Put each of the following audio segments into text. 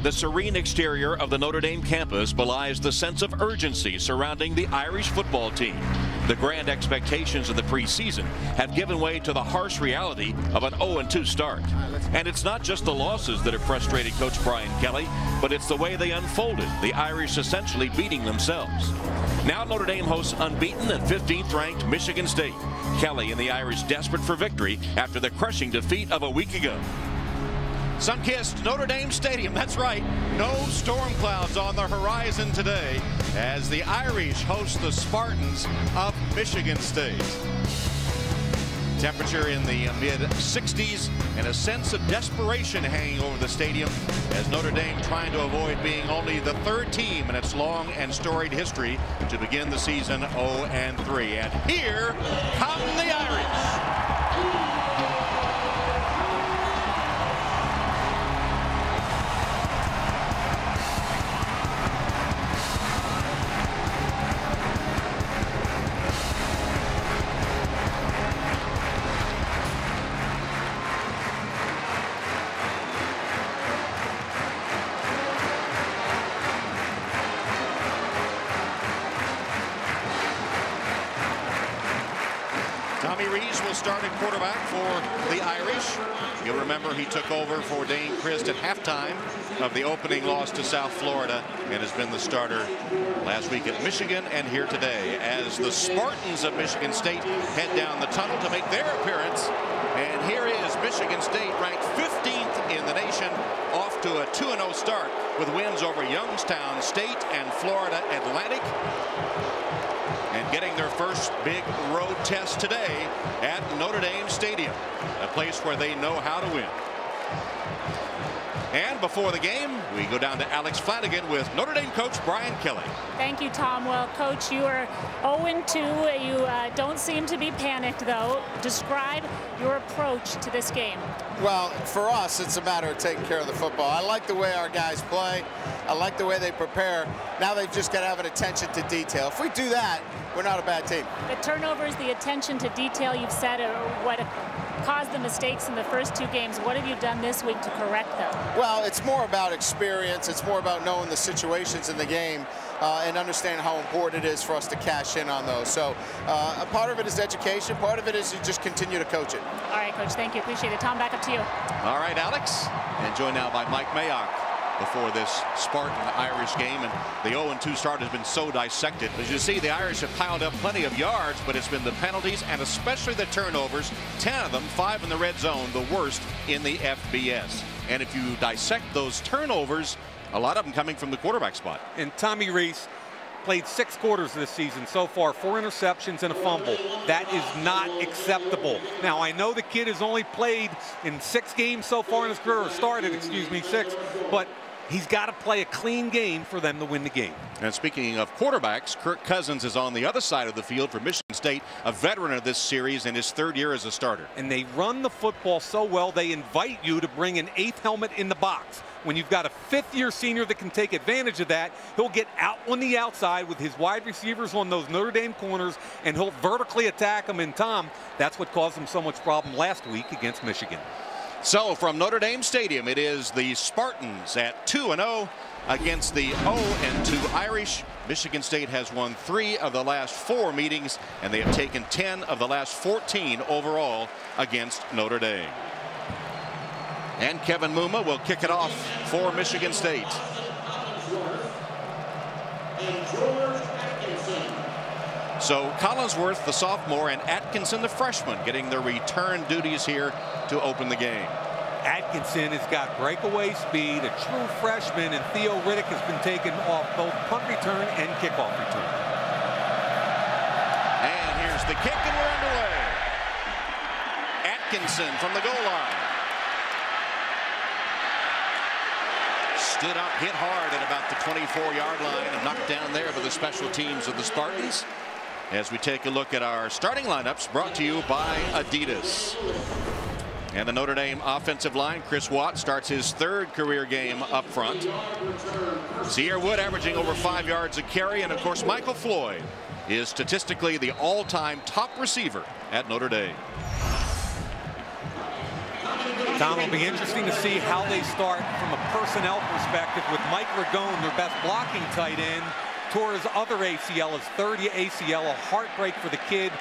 The serene exterior of the Notre Dame campus belies the sense of urgency surrounding the Irish football team. The grand expectations of the preseason have given way to the harsh reality of an 0-2 start. And it's not just the losses that have frustrated Coach Brian Kelly, but it's the way they unfolded, the Irish essentially beating themselves. Now Notre Dame hosts unbeaten and 15th ranked Michigan State. Kelly and the Irish desperate for victory after the crushing defeat of a week ago. Sun-kissed Notre Dame Stadium, that's right. No storm clouds on the horizon today as the Irish host the Spartans of Michigan State. Temperature in the mid-60s and a sense of desperation hanging over the stadium as Notre Dame trying to avoid being only the third team in its long and storied history to begin the season 0-3. And here come the Irish. Tommy Rees will start at quarterback for the Irish. You'll remember he took over for Dane Christ at halftime of the opening loss to South Florida and has been the starter last week at Michigan and here today as the Spartans of Michigan State head down the tunnel to make their appearance. And here is Michigan State, ranked 15th in the nation, off to a 2-0 start with wins over Youngstown State and Florida Atlantic. And getting their first big road test today at Notre Dame Stadium, a place where they know how to win. And before the game, we go down to Alex Flanagan with Notre Dame coach Brian Kelly. Thank you, Tom. Well, Coach, you are 0-2. You don't seem to be panicked, though. Describe your approach to this game. Well, for us, it's a matter of taking care of the football. I like the way our guys play. I like the way they prepare. Now they've just got to have an attention to detail. If we do that, we're not a bad team. The turnovers, the attention to detail, you've said are what caused the mistakes in the first two games. What have you done this week to correct them? Well, it's more about experience. It's more about knowing the situations in the game and understanding how important it is for us to cash in on those. So a part of it is education. Part of it is you just continue to coach it. All right, Coach. Thank you. Appreciate it. Tom, back up to you. All right, Alex. And joined now by Mike Mayock before this Spartan-Irish game. And the 0-2 start has been so dissected. As you see, the Irish have piled up plenty of yards, but it's been the penalties and especially the turnovers. 10 of them, 5 in the red zone, the worst in the FBS. And if you dissect those turnovers, a lot of them coming from the quarterback spot. And Tommy Rees played 6 quarters this season so far, 4 interceptions and a fumble. That is not acceptable. Now, I know the kid has only played in 6 games so far in his career, or started, excuse me, 6, but he's got to play a clean game for them to win the game. And speaking of quarterbacks, Kirk Cousins is on the other side of the field for Michigan State, a veteran of this series in his 3rd year as a starter. And they run the football so well, they invite you to bring an 8th helmet in the box. When you've got a 5th-year senior that can take advantage of that, he'll get out on the outside with his wide receivers on those Notre Dame corners, and he'll vertically attack them. And Tom, that's what caused them so much problem last week against Michigan. So from Notre Dame Stadium, it is the Spartans at 2-0 against the 0-2 Irish. Michigan State has won 3 of the last 4 meetings, and they have taken 10 of the last 14 overall against Notre Dame. And Kevin Muma will kick it off for Michigan State. So Collinsworth, the sophomore, and Atkinson, the freshman, getting their return duties here to open the game. Atkinson has got breakaway speed, a true freshman, and Theo Riddick has been taken off both punt return and kickoff return. And here's the kick, and we're underway. Atkinson from the goal line. Stood up, hit hard at about the 24-yard line and knocked down there by the special teams of the Spartans. As we take a look at our starting lineups, brought to you by Adidas. And the Notre Dame offensive line, Chris Watt starts his 3rd career game up front. Sierra Wood averaging over 5 yards a carry, and of course Michael Floyd is statistically the all-time top receiver at Notre Dame. Tom, it'll be interesting to see how they start from a personnel perspective with Mike Ragone, their best blocking tight end, tore his other ACL, his third ACL, a heartbreak for the kid,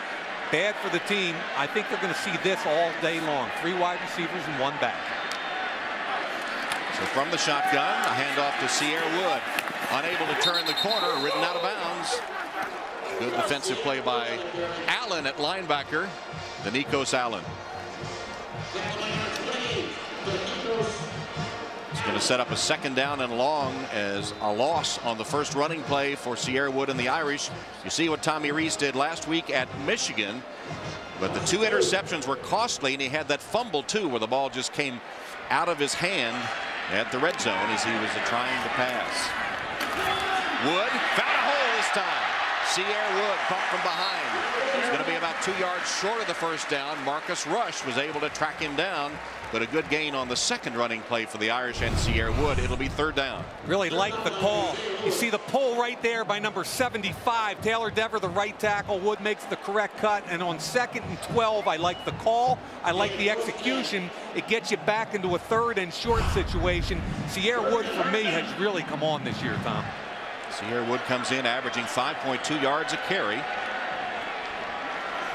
bad for the team. I think they're going to see this all day long. 3 wide receivers and 1 back. So from the shotgun, a handoff to Sierra Wood. Unable to turn the corner, ridden out of bounds. Good defensive play by Allen at linebacker, Denikos Allen. It's going to set up a 2nd down and long as a loss on the first running play for Sierra Wood and the Irish. You see what Tommy Rees did last week at Michigan, but the 2 interceptions were costly, and he had that fumble too where the ball just came out of his hand at the red zone as he was trying to pass. Wood found a hole this time. Sierra Wood caught from behind. It's going to be about 2 yards short of the first down. Marcus Rush was able to track him down, but a good gain on the 2nd running play for the Irish and Sierra Wood. It'll be 3rd down. Really like the call. You see the pull right there by number 75, Taylor Dever, the right tackle. Wood makes the correct cut, and on 2nd and 12, I like the call. I like the execution. It gets you back into a 3rd and short situation. Sierra Wood, for me, has really come on this year, Tom. Sierra Wood comes in averaging 5.2 yards a carry.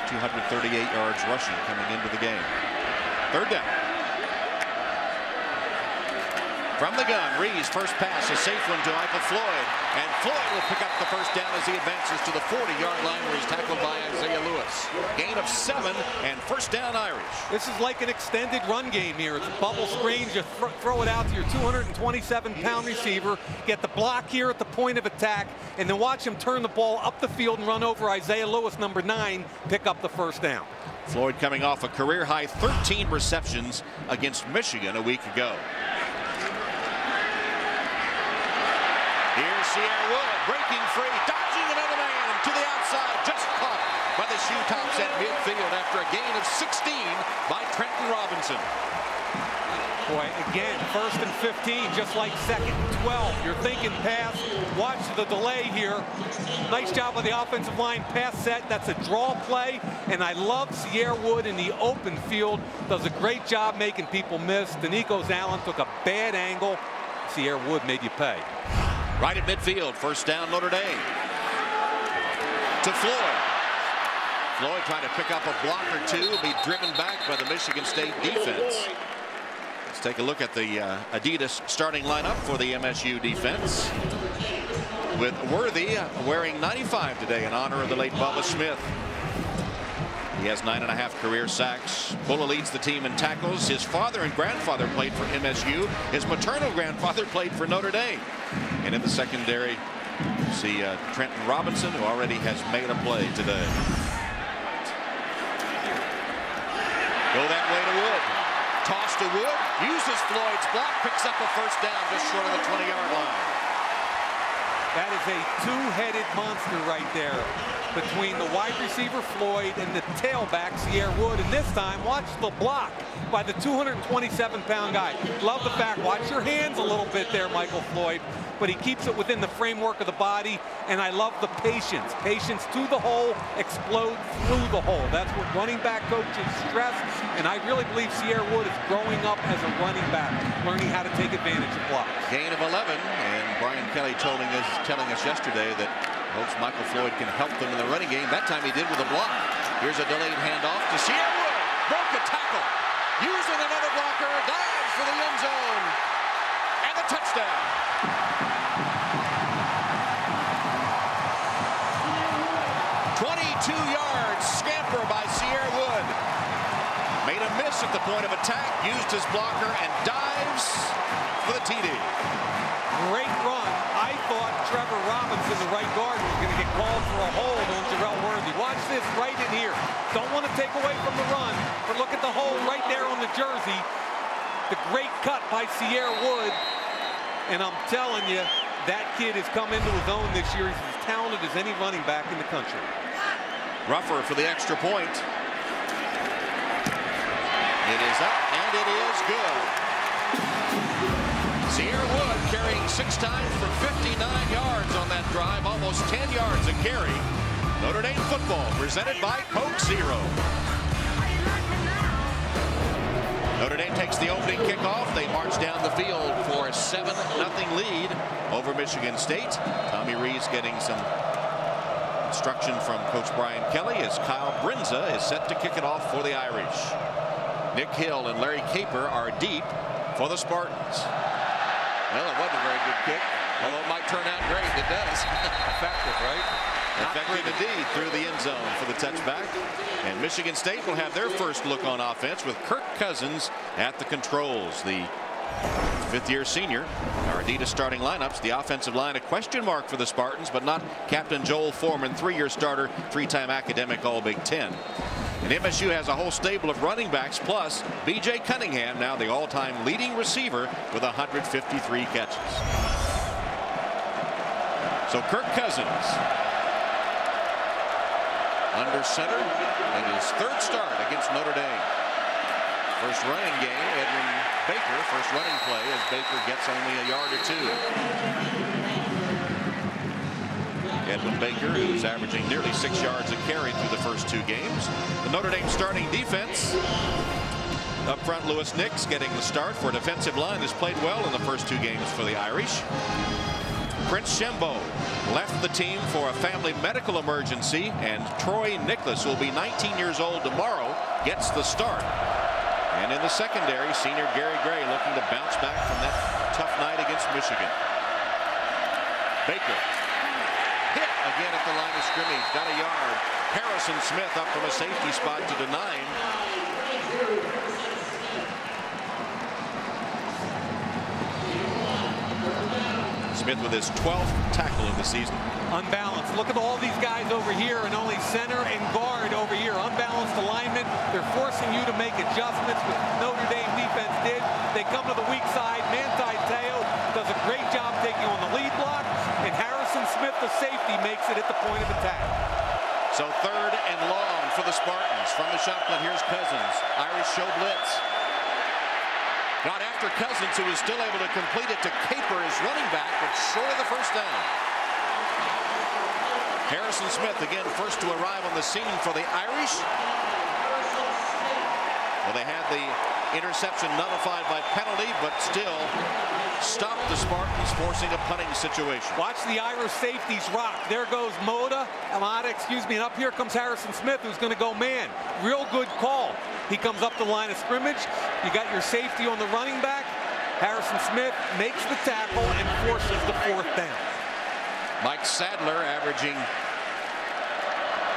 238 yards rushing coming into the game. 3rd down. From the gun, Rees first pass, a safe one to Michael Floyd, and Floyd will pick up the first down as he advances to the 40-yard line where he's tackled by Isaiah Lewis. Gain of 7 and 1st down Irish. This is like an extended run game here. It's a bubble screen. You throw it out to your 227-pound receiver, get the block here at the point of attack, and then watch him turn the ball up the field and run over Isaiah Lewis, number 9, pick up the first down. Floyd coming off a career-high 13 receptions against Michigan a week ago. Here's Sierra Wood breaking free, dodging another man to the outside, just caught by the shoe tops at midfield after a gain of 16 by Trenton Robinson. Boy, again, 1st and 15, just like 2nd and 12. You're thinking pass. Watch the delay here. Nice job by the offensive line. Pass set. That's a draw play. And I love Sierra Wood in the open field. Does a great job making people miss. Denikos Allen took a bad angle. Sierra Wood made you pay. Right at midfield, 1st down Notre Dame. To Floyd. Floyd trying to pick up a block or 2, be driven back by the Michigan State defense. Let's take a look at the Adidas starting lineup for the MSU defense. With Worthy wearing 95 today in honor of the late Bubba Smith. He has 9.5 career sacks. Bulla leads the team in tackles. His father and grandfather played for MSU. His maternal grandfather played for Notre Dame. And in the secondary, you see Trenton Robinson, who already has made a play today. Go that way to Wood. Toss to Wood. Uses Floyd's block. Picks up a 1st down just short of the 20-yard line. That is a 2-headed monster right there between the wide receiver Floyd and the tailback Sierra Wood. And this time, watch the block by the 227-pound guy. Love the fact, watch your hands a little bit there, Michael Floyd, but he keeps it within the framework of the body, and I love the patience. Patience to the hole, explode through the hole. That's what running back coaches stress, and I really believe Sierra Wood is growing up as a running back, learning how to take advantage of blocks. Gain of 11, and Brian Kelly telling us yesterday that hopes Michael Floyd can help them in the running game. That time he did with a block. Here's a delayed handoff to Sierra Wood. Broke a tackle. Using another blocker. Dives for the end zone. And the touchdown. .22-yard scamper by Sierra Wood. Made a miss at the point of attack. Used his blocker and dives for the TD. Great run. I thought Trevor Robinson, the right guard, was going to get called for a hold on Jarrell Worthy. Watch this right in here. Don't want to take away from the run, but look at the hole right there on the jersey. The great cut by Sierra Wood. And I'm telling you, that kid has come into his own this year. He's as talented as any running back in the country. Ruffer for the extra point. It is up, and it is good. Sierra Wood carrying 6 times for 59 yards on that drive, almost 10 yards a carry. Notre Dame football presented by Coke Zero. Notre Dame takes the opening kickoff. They march down the field for a 7-0 lead over Michigan State. Tommy Rees getting some instruction from Coach Brian Kelly as Kyle Brinza is set to kick it off for the Irish. Nick Hill and Larry Caper are deep for the Spartans. Well, it wasn't a very good kick, although it might turn out great. It does. Effective, right? Effective indeed through the end zone for the touchback. And Michigan State will have their first look on offense with Kirk Cousins at the controls. The fifth-year senior. Our Adidas starting lineups. The offensive line a question mark for the Spartans, but not Captain Joel Foreman, 3-year starter, 3-time academic All-Big Ten. And MSU has a whole stable of running backs, plus B.J. Cunningham, now the all-time leading receiver with 153 catches. So Kirk Cousins under center in his third start against Notre Dame. First running game, Edwin Baker, first running play as Baker gets only a yard or two. Edwin Baker, who's averaging nearly 6 yards a carry through the first 2 games. The Notre Dame starting defense. Up front, Lewis Nix getting the start for a defensive line that's played well in the first 2 games for the Irish. Prince Shembo left the team for a family medical emergency, and Troy Nicholas, will be 19 years old tomorrow, gets the start. And in the secondary, senior Gary Gray looking to bounce back from that tough night against Michigan. Baker hit again at the line of scrimmage, got a yard. Harrison Smith up from a safety spot to deny him. Smith with his 12th tackle of the season. Unbalanced. Look at all these guys over here, and only center and guard over here. Unbalanced alignment. They're forcing you to make adjustments, which Notre Dame defense did. They come to the weak side. Manti Te'o does a great job taking on the lead block, and Harrison Smith, the safety, makes it at the point of attack. So 3rd and long for the Spartans. From the shotgun, here's Cousins. Irish show blitz. Got after Cousins, who was still able to complete it to Caper, his running back, but short of the first down. Harrison Smith again first to arrive on the scene for the Irish. Well, they had the interception nullified by penalty, but still stopped the Spartans, forcing a punting situation. Watch the Irish safeties rock. There goes Amada, excuse me, and up here comes Harrison Smith, who's going to go man. Real good call. He comes up the line of scrimmage. You got your safety on the running back. Harrison Smith makes the tackle and forces the 4th down. Mike Sadler averaging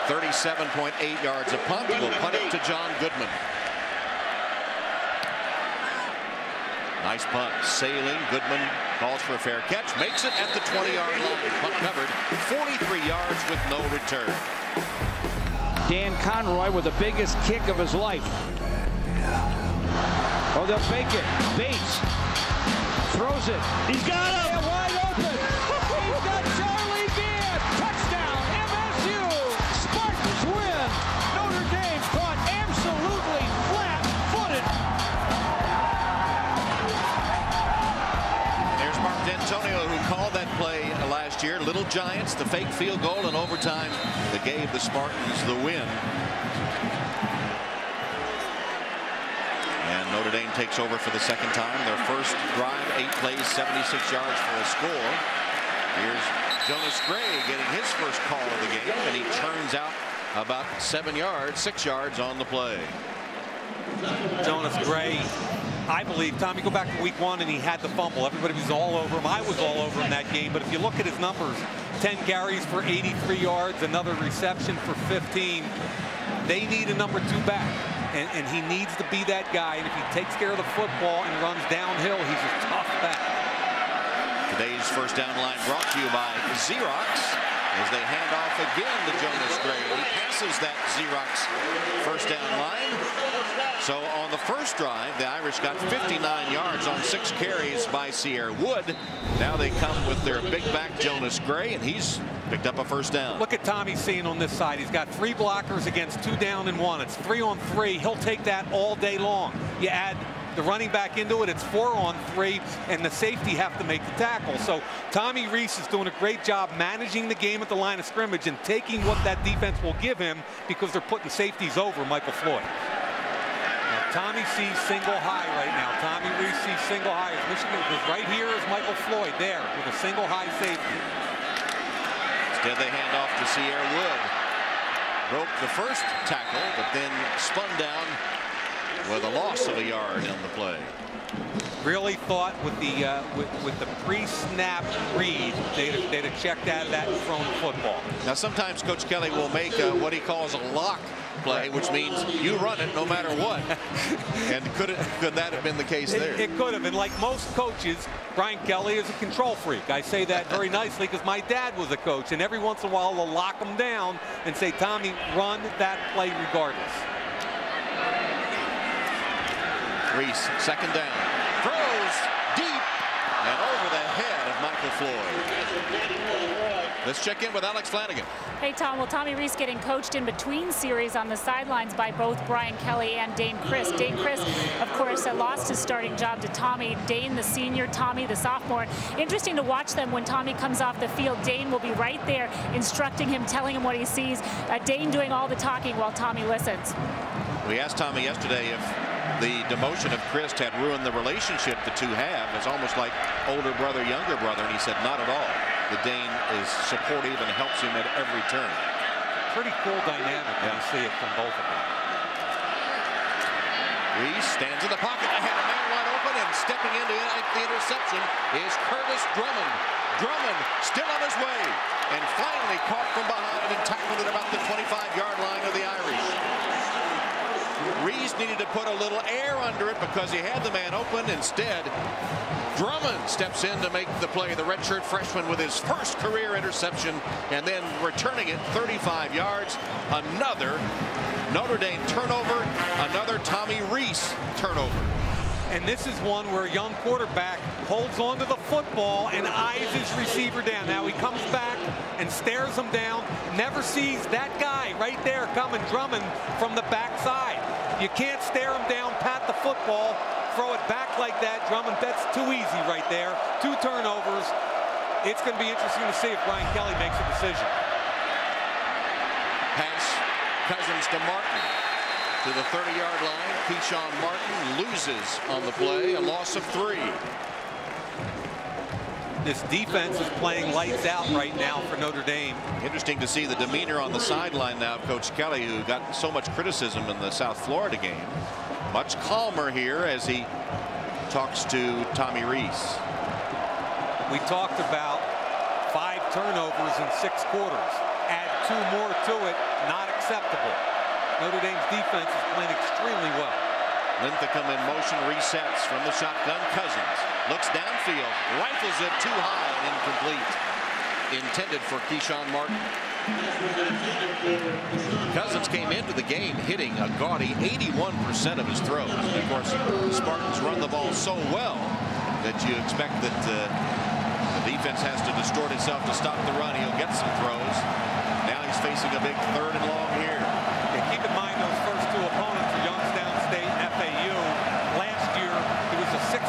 37.8 yards a punt. Will punt it to John Goodman. Nice punt, sailing. Goodman calls for a fair catch, makes it at the 20-yard line. Punt covered, 43 yards with no return. Dan Conroy with the biggest kick of his life. Oh, they'll fake it. Bates throws it. He's got him. Wide open. He's got Charlie Gann. Touchdown, MSU. Spartans win. Notre Dame caught absolutely flat-footed. There's Mark D'Antonio, who called that play last year. Little Giants, the fake field goal in overtime that gave the Spartans the win. And Notre Dame takes over for the 2nd time. Their first drive, 8 plays, 76 yards for a score. Here's Jonas Gray getting his first call of the game, and he turns out about 7 yards, 6 yards on the play. Jonas Gray, I believe, Tommy, go back to week 1 and he had the fumble. Everybody was all over him. I was all over him that game. But if you look at his numbers, 10 carries for 83 yards, another reception for 15. They need a number 2 back. And he needs to be that guy. And if he takes care of the football and runs downhill, he's a tough back. Today's first down line brought to you by Xerox as they hand off again to Jonas Gray. He passes that Xerox first down line. So on the first drive, the Irish got 59 yards on 6 carries by Sierra Wood. Now they come with their big back, Jonas Gray, and he's picked up a first down. Look at Tommy seeing on this side. He's got 3 blockers against 2 down and 1. It's 3 on 3. He'll take that all day long. You add the running back into it, it's 4 on 3, and the safety have to make the tackle. So Tommy Rees is doing a great job managing the game at the line of scrimmage and taking what that defense will give him, because they're putting safeties over Michael Floyd. Tommy sees single high right now. Tommy Rees sees single high. Michigan is right here is Michael Floyd there with a single high safety. Instead they hand off to Sierra Wood. Broke the first tackle, but then spun down with a loss of a yard on the play. Really thought with the pre-snap read, they'd have checked out of that and thrown the football. Now sometimes Coach Kelly will make what he calls a lock play, which means you run it no matter what. And could that have been the case there? It could have. And like most coaches, Brian Kelly is a control freak. I say that very nicely because my dad was a coach, and every once in a while they'll lock him down and say, Tommy, run that play regardless. Rees, second down, throws deep and over the head of Michael Floyd. Let's check in with Alex Flanagan. Hey, Tom. Well, Tommy Rees getting coached in between series on the sidelines by both Brian Kelly and Dane Chris. Dane Chris, of course, lost his starting job to Tommy. Dane, the senior, Tommy, the sophomore. Interesting to watch them when Tommy comes off the field. Dane will be right there instructing him, telling him what he sees. Dane doing all the talking while Tommy listens. We asked Tommy yesterday if the demotion of Chris had ruined the relationship the two have. It's almost like older brother, younger brother, and he said not at all. The Dane is supportive and helps him at every turn. Pretty cool dynamic when you see it from both of them. Rees stands in the pocket. They had a man wide open, and stepping into the interception is Curtis Drummond. Drummond still on his way, and finally caught from behind and tackled at about the 25-yard line of the Irish. Rees needed to put a little air under it because he had the man open. Instead, Drummond steps in to make the play. The redshirt freshman with his first career interception, and then returning it 35 yards. Another Notre Dame turnover, another Tommy Rees turnover. And this is one where a young quarterback holds onto the football and eyes his receiver down. Now he comes back and stares him down, never sees that guy right there coming, Drummond, from the backside. You can't stare him down, pat the football, throw it back like that. Drummond, that's too easy right there. 2 turnovers. It's going to be interesting to see if Brian Kelly makes a decision. Pass Cousins to Martin to the 30-yard line. Keyshawn Martin loses on the play, a loss of 3. This defense is playing lights out right now for Notre Dame. Interesting to see the demeanor on the sideline now of Coach Kelly, who got so much criticism in the South Florida game. Much calmer here as he talks to Tommy Rees. We talked about 5 turnovers in 6 quarters. Add 2 more to it, not acceptable. Notre Dame's defense is playing extremely well. Linthicum in motion, resets from the shotgun. Cousins looks downfield, rifles it too high and incomplete. Intended for Keyshawn Martin. Cousins came into the game hitting a gaudy 81% of his throws. And of course, the Spartans run the ball so well that you expect that the defense has to distort itself to stop the run. He'll get some throws. Now he's facing a big 3rd and long here. Yeah, keep in mind those first 2 opponents for Youngstown State and FAU. Last year, he was a 67%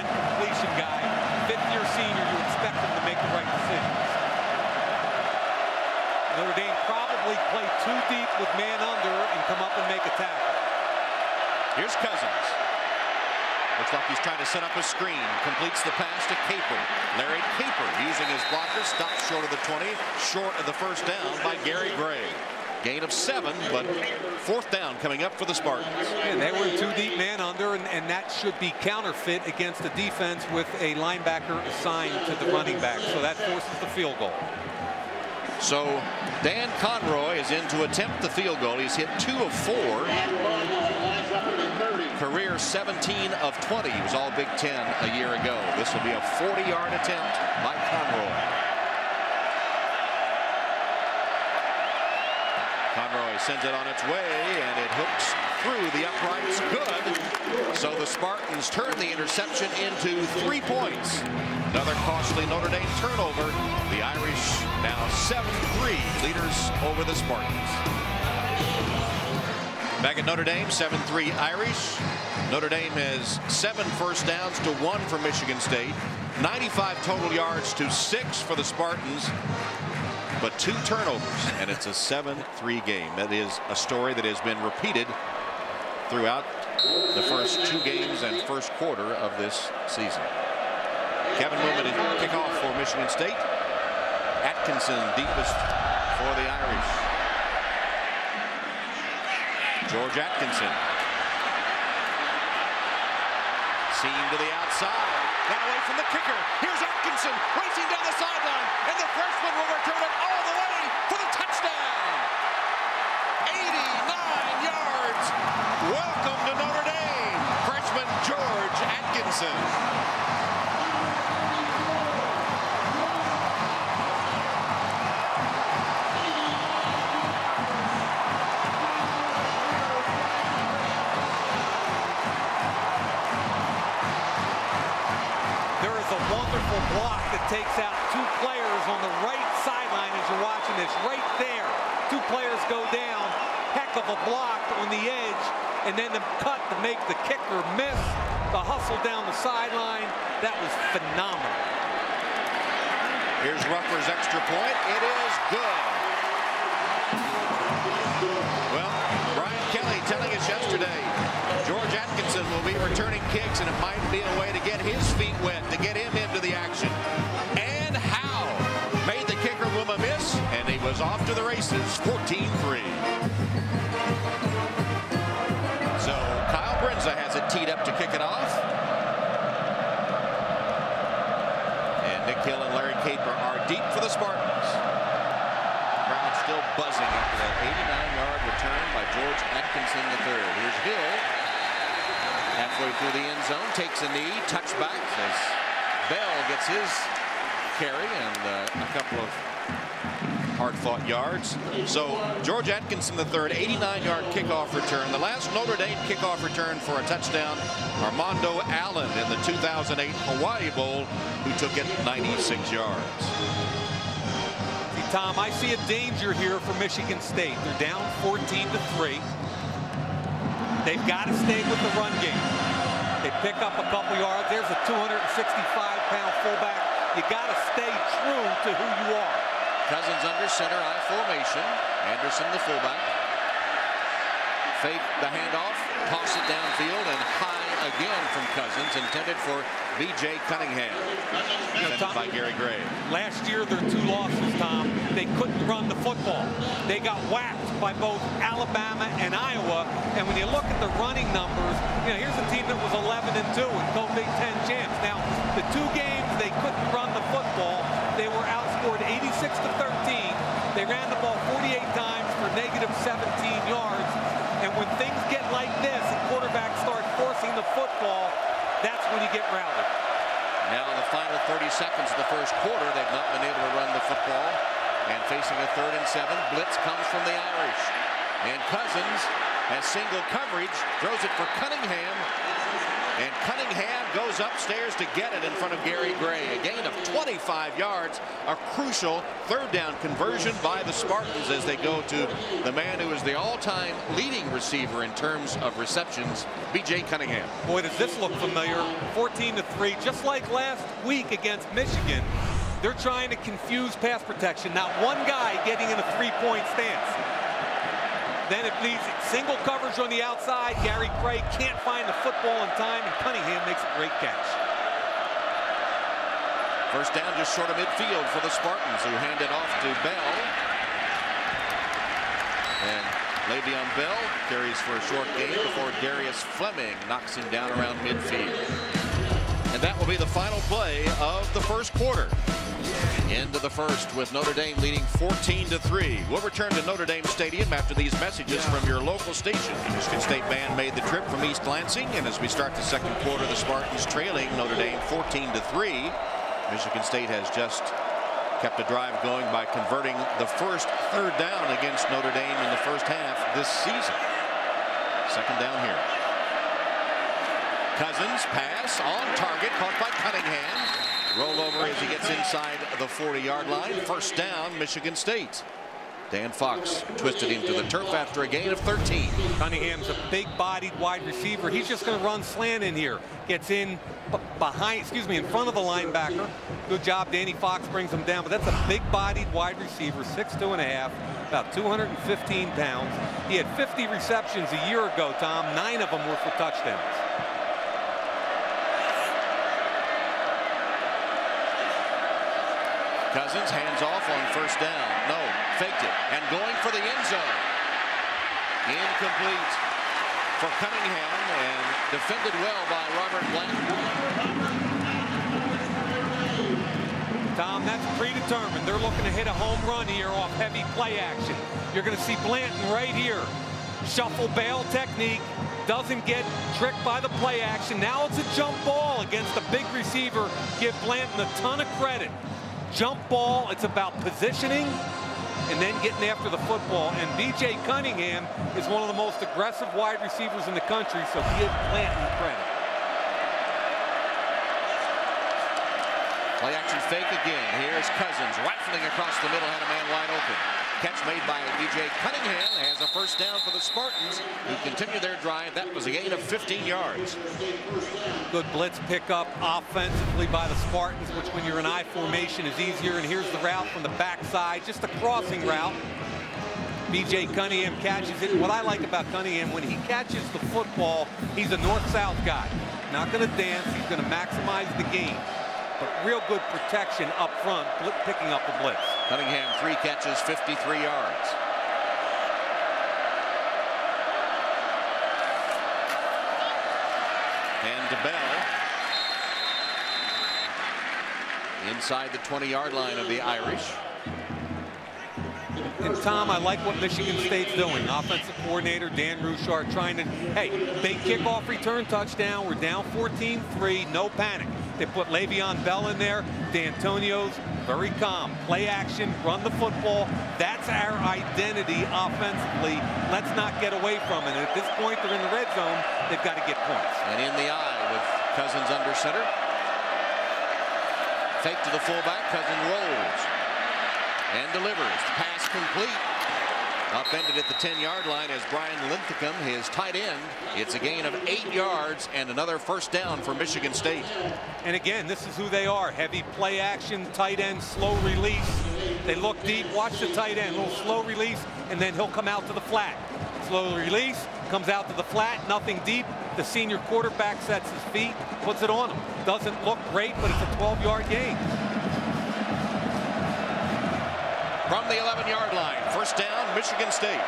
completion guy. 5th-year senior, you expect him to make the right decisions. Notre Dame probably play too deep with man under and come up and make a tackle. Here's Cousins. Looks like he's trying to set up a screen. Completes the pass to Caper. Larry Caper using his blocker. Stops short of the 20. Short of the first down by Gary Gray. Gain of 7, but 4th down coming up for the Spartans. And they were too deep man under, and that should be counterfeit against the defense with a linebacker assigned to the running back. So that forces the field goal. So Dan Conroy is in to attempt the field goal. He's hit 2 of 4. Career 17 of 20. He was all Big Ten a year ago. This will be a 40-yard attempt by Conroy. Conroy sends it on its way, and it hooks through the uprights. Good. So the Spartans turn the interception into 3 points. Another costly Notre Dame turnover. The Irish now 7-3 leaders over the Spartans. Back at Notre Dame, 7-3 Irish. Notre Dame has 7 first downs to 1 for Michigan State. 95 total yards to 6 for the Spartans. But 2 turnovers, and it's a 7-3 game. That is a story that has been repeated throughout the first 2 games and first quarter of this season. Kevin Newman to kick off for Michigan State. Atkinson deepest for the Irish. George Atkinson. Seam to the outside. Got away from the kicker. Here's Atkinson racing down the sideline. And the freshman will return it all the way for the touchdown. 89 yards. Welcome to Notre Dame. Freshman George Atkinson. Block that takes out 2 players on the right sideline as you're watching this. Right there, 2 players go down. Heck of a block on the edge, and then the cut to make the kicker miss. The hustle down the sideline, that was phenomenal. Here's Ruffler's extra point. It is good. Well, Brian Kelly telling us yesterday, George Atkinson will be returning kicks, and it might be a way to get his feet wet, to get him into the action. And how? Made the kicker Wuma miss, and he was off to the races, 14-3. So Kyle Brinza has it teed up to kick it off. And Nick Hill and Larry Caper are deep for the Spartans. Crowd still buzzing after that 89-yard return by George Atkinson III. Here's Hill. Halfway through the end zone, takes a knee, touchback as Bell gets his carry and a couple of hard-fought yards. So George Atkinson III, 89-yard kickoff return. The last Notre Dame kickoff return for a touchdown, Armando Allen in the 2008 Hawaii Bowl, who took it 96 yards. See, Tom, I see a danger here for Michigan State. They're down 14-3. They've got to stay with the run game. They pick up a couple yards. There's a 265-pound fullback. You got to stay true to who you are. Cousins under center, I formation. Anderson, the fullback. Fake the handoff, toss it downfield, and high again from Cousins, intended for B.J. Cunningham. Defended by Gary Gray. Last year, their 2 losses, Tom, they couldn't run the football. They got whacked by both Alabama and Iowa. And when you look at the running numbers, here's a team that was 11-2 and co-Big Ten champs. Now, the 2 games they couldn't run the football, they were outscored 86-13. They ran the ball 48 times for negative 17 yards. And when things get like this and quarterbacks start forcing the football, that's when you get routed. Now in the final 30 seconds of the first quarter, they've not been able to run the football. And facing a 3rd and 7, blitz comes from the Irish. And Cousins has single coverage, throws it for Cunningham. And Cunningham goes upstairs to get it in front of Gary Gray. A gain of 25 yards, a crucial 3rd down conversion by the Spartans as they go to the man who is the all-time leading receiver in terms of receptions, B.J. Cunningham. Boy, does this look familiar. 14-3, just like last week against Michigan. They're trying to confuse pass protection. Not one guy getting in a 3-point stance. Then it leaves single coverage on the outside. Gary Gray can't find the football in time, and Cunningham makes a great catch. First down just short of midfield for the Spartans, who hand it off to Bell. And Le'Veon Bell carries for a short gain before Darius Fleming knocks him down around midfield. And that will be the final play of the first quarter. Into the first with Notre Dame leading 14-3. We'll return to Notre Dame Stadium after these messages from your local station. The Michigan State band made the trip from East Lansing, and as we start the second quarter, the Spartans trailing Notre Dame 14-3. Michigan State has just kept a drive going by converting the first 3rd down against Notre Dame in the first half this season. 2nd down here. Cousins pass on target, caught by Cunningham. Roll over as he gets inside the 40-yard line. First down, Michigan State. Dan Fox twisted him to the turf after a gain of 13. Cunningham's a big-bodied wide receiver. He's just going to run slant in here. Gets in in front of the linebacker. Good job. Danny Fox brings him down, but that's a big-bodied wide receiver, 6'2½", about 215 pounds. He had 50 receptions a year ago, Tom. 9 of them were for touchdowns. Cousins hands off on first down. No, faked it. And going for the end zone. Incomplete for Cunningham and defended well by Robert Blanton. Tom, that's predetermined. They're looking to hit a home run here off heavy play action. You're going to see Blanton right here. Shuffle bail technique. Doesn't get tricked by the play action. Now it's a jump ball against a big receiver. Give Blanton a ton of credit. Jump ball, it's about positioning and then getting after the football. And B.J. Cunningham is one of the most aggressive wide receivers in the country, so give Blanton credit. Play action fake again. Here's Cousins rifling across the middle, had a man wide open. Catch made by B.J. Cunningham has a first down for the Spartans, who continue their drive. That was a gain of 15 yards. Good blitz pickup offensively by the Spartans, which when you're in I formation is easier. And here's the route from the backside, just a crossing route. B.J. Cunningham catches it. What I like about Cunningham, when he catches the football, he's a north-south guy. Not going to dance. He's going to maximize the game. But real good protection up front, picking up the blitz. Cunningham 3 catches, 53 yards. And DeBell inside the 20-yard line of the Irish. And Tom, I like what Michigan State's doing. Offensive coordinator Dan Ruchard trying to, hey, big kickoff return touchdown. We're down 14-3, no panic. They put Le'Veon Bell in there. D'Antonio's very calm. Play action, run the football. That's our identity offensively. Let's not get away from it. And at this point, they're in the red zone. They've got to get points. And in the eye with Cousins under center. Fake to the fullback. Cousins rolls and delivers. Pass complete. Upended at the 10-yard line as Brian Linthicum, his tight end. It's a gain of 8 yards and another first down for Michigan State. And again, this is who they are. Heavy play action, tight end, slow release. They look deep, watch the tight end, little slow release, and then he'll come out to the flat. Slow release, comes out to the flat, nothing deep. The senior quarterback sets his feet, puts it on him. Doesn't look great, but it's a 12-yard gain. From the 11-yard line, first down, Michigan State.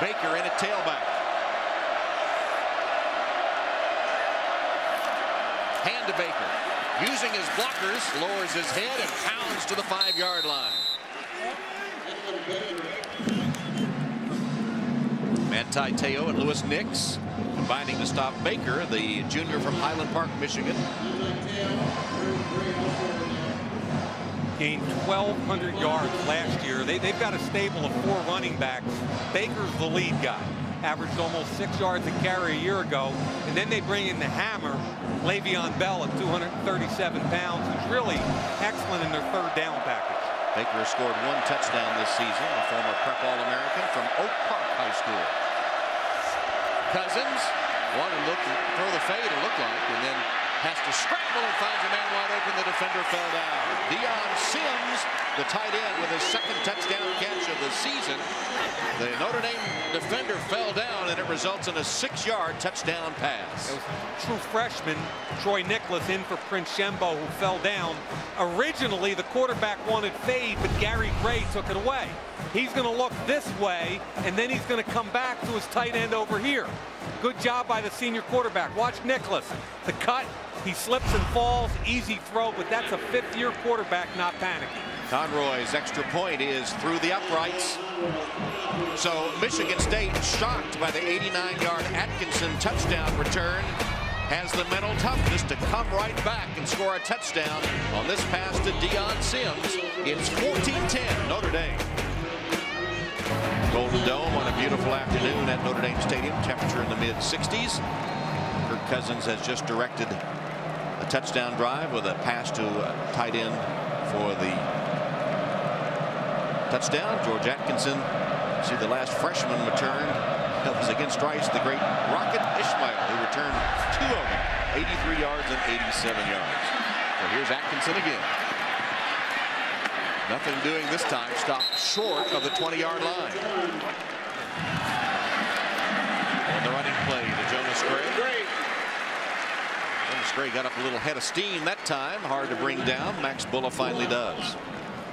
Baker in at tailback. Hand to Baker. Using his blockers, lowers his head and pounds to the 5-yard line. Manti Te'o and Lewis Nix combining to stop Baker, the junior from Highland Park, Michigan. Gained 1,200 yards last year. They've got a stable of 4 running backs. Baker's the lead guy. Averaged almost 6 yards a carry a year ago. And then they bring in the hammer, Le'Veon Bell at 237 pounds, who's really excellent in their third down package. Baker scored 1 touchdown this season, a former prep All-American from Oak Park High School. Cousins wanted to look, throw the fade, it looked like, and then has to scramble and finds a man wide open. The defender fell down. Deion Sims, the tight end, with his 2nd touchdown catch of the season. The Notre Dame defender fell down, and it results in a 6-yard touchdown pass. It was true freshman Troy Nicholas in for Prince Shembo, who fell down. Originally, the quarterback wanted fade, but Gary Gray took it away. He's going to look this way, and then he's going to come back to his tight end over here. Good job by the senior quarterback. Watch Nicholas. The cut, he slips and falls. Easy throw, but that's a 5th-year quarterback not panicking. Conroy's extra point is through the uprights. So Michigan State, shocked by the 89-yard Atkinson touchdown return, has the mental toughness to come right back and score a touchdown on this pass to Deion Sims. It's 14-10 Notre Dame. Golden Dome on a beautiful afternoon at Notre Dame Stadium. Temperature in the mid-60s. Kirk Cousins has just directed a touchdown drive with a pass to tight end for the touchdown. George Atkinson, see the last freshman return. That was against Rice, the great Rocket Ishmael, who returned 2 of them, 83 yards and 87 yards. So here's Atkinson again. Nothing doing this time, stopped short of the 20-yard line. On the running play to Jonas Gray. Jonas Gray got up a little head of steam that time. Hard to bring down. Max Bulla finally does.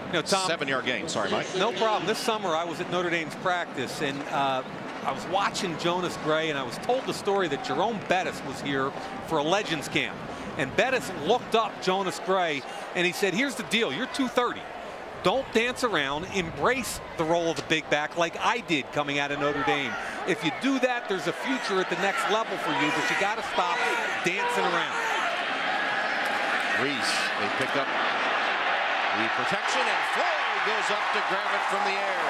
You know, Tom, 7-yard gain. Sorry, Mike. No problem. This summer I was at Notre Dame's practice, and I was watching Jonas Gray, and I was told the story that Jerome Bettis was here for a Legends camp. And Bettis looked up Jonas Gray, and he said, here's the deal. You're 230. Don't dance around. Embrace the role of the big back like I did coming out of Notre Dame. If you do that, there's a future at the next level for you, but you got to stop dancing around. Rees, they pick up the protection, and Floyd goes up to grab it from the air.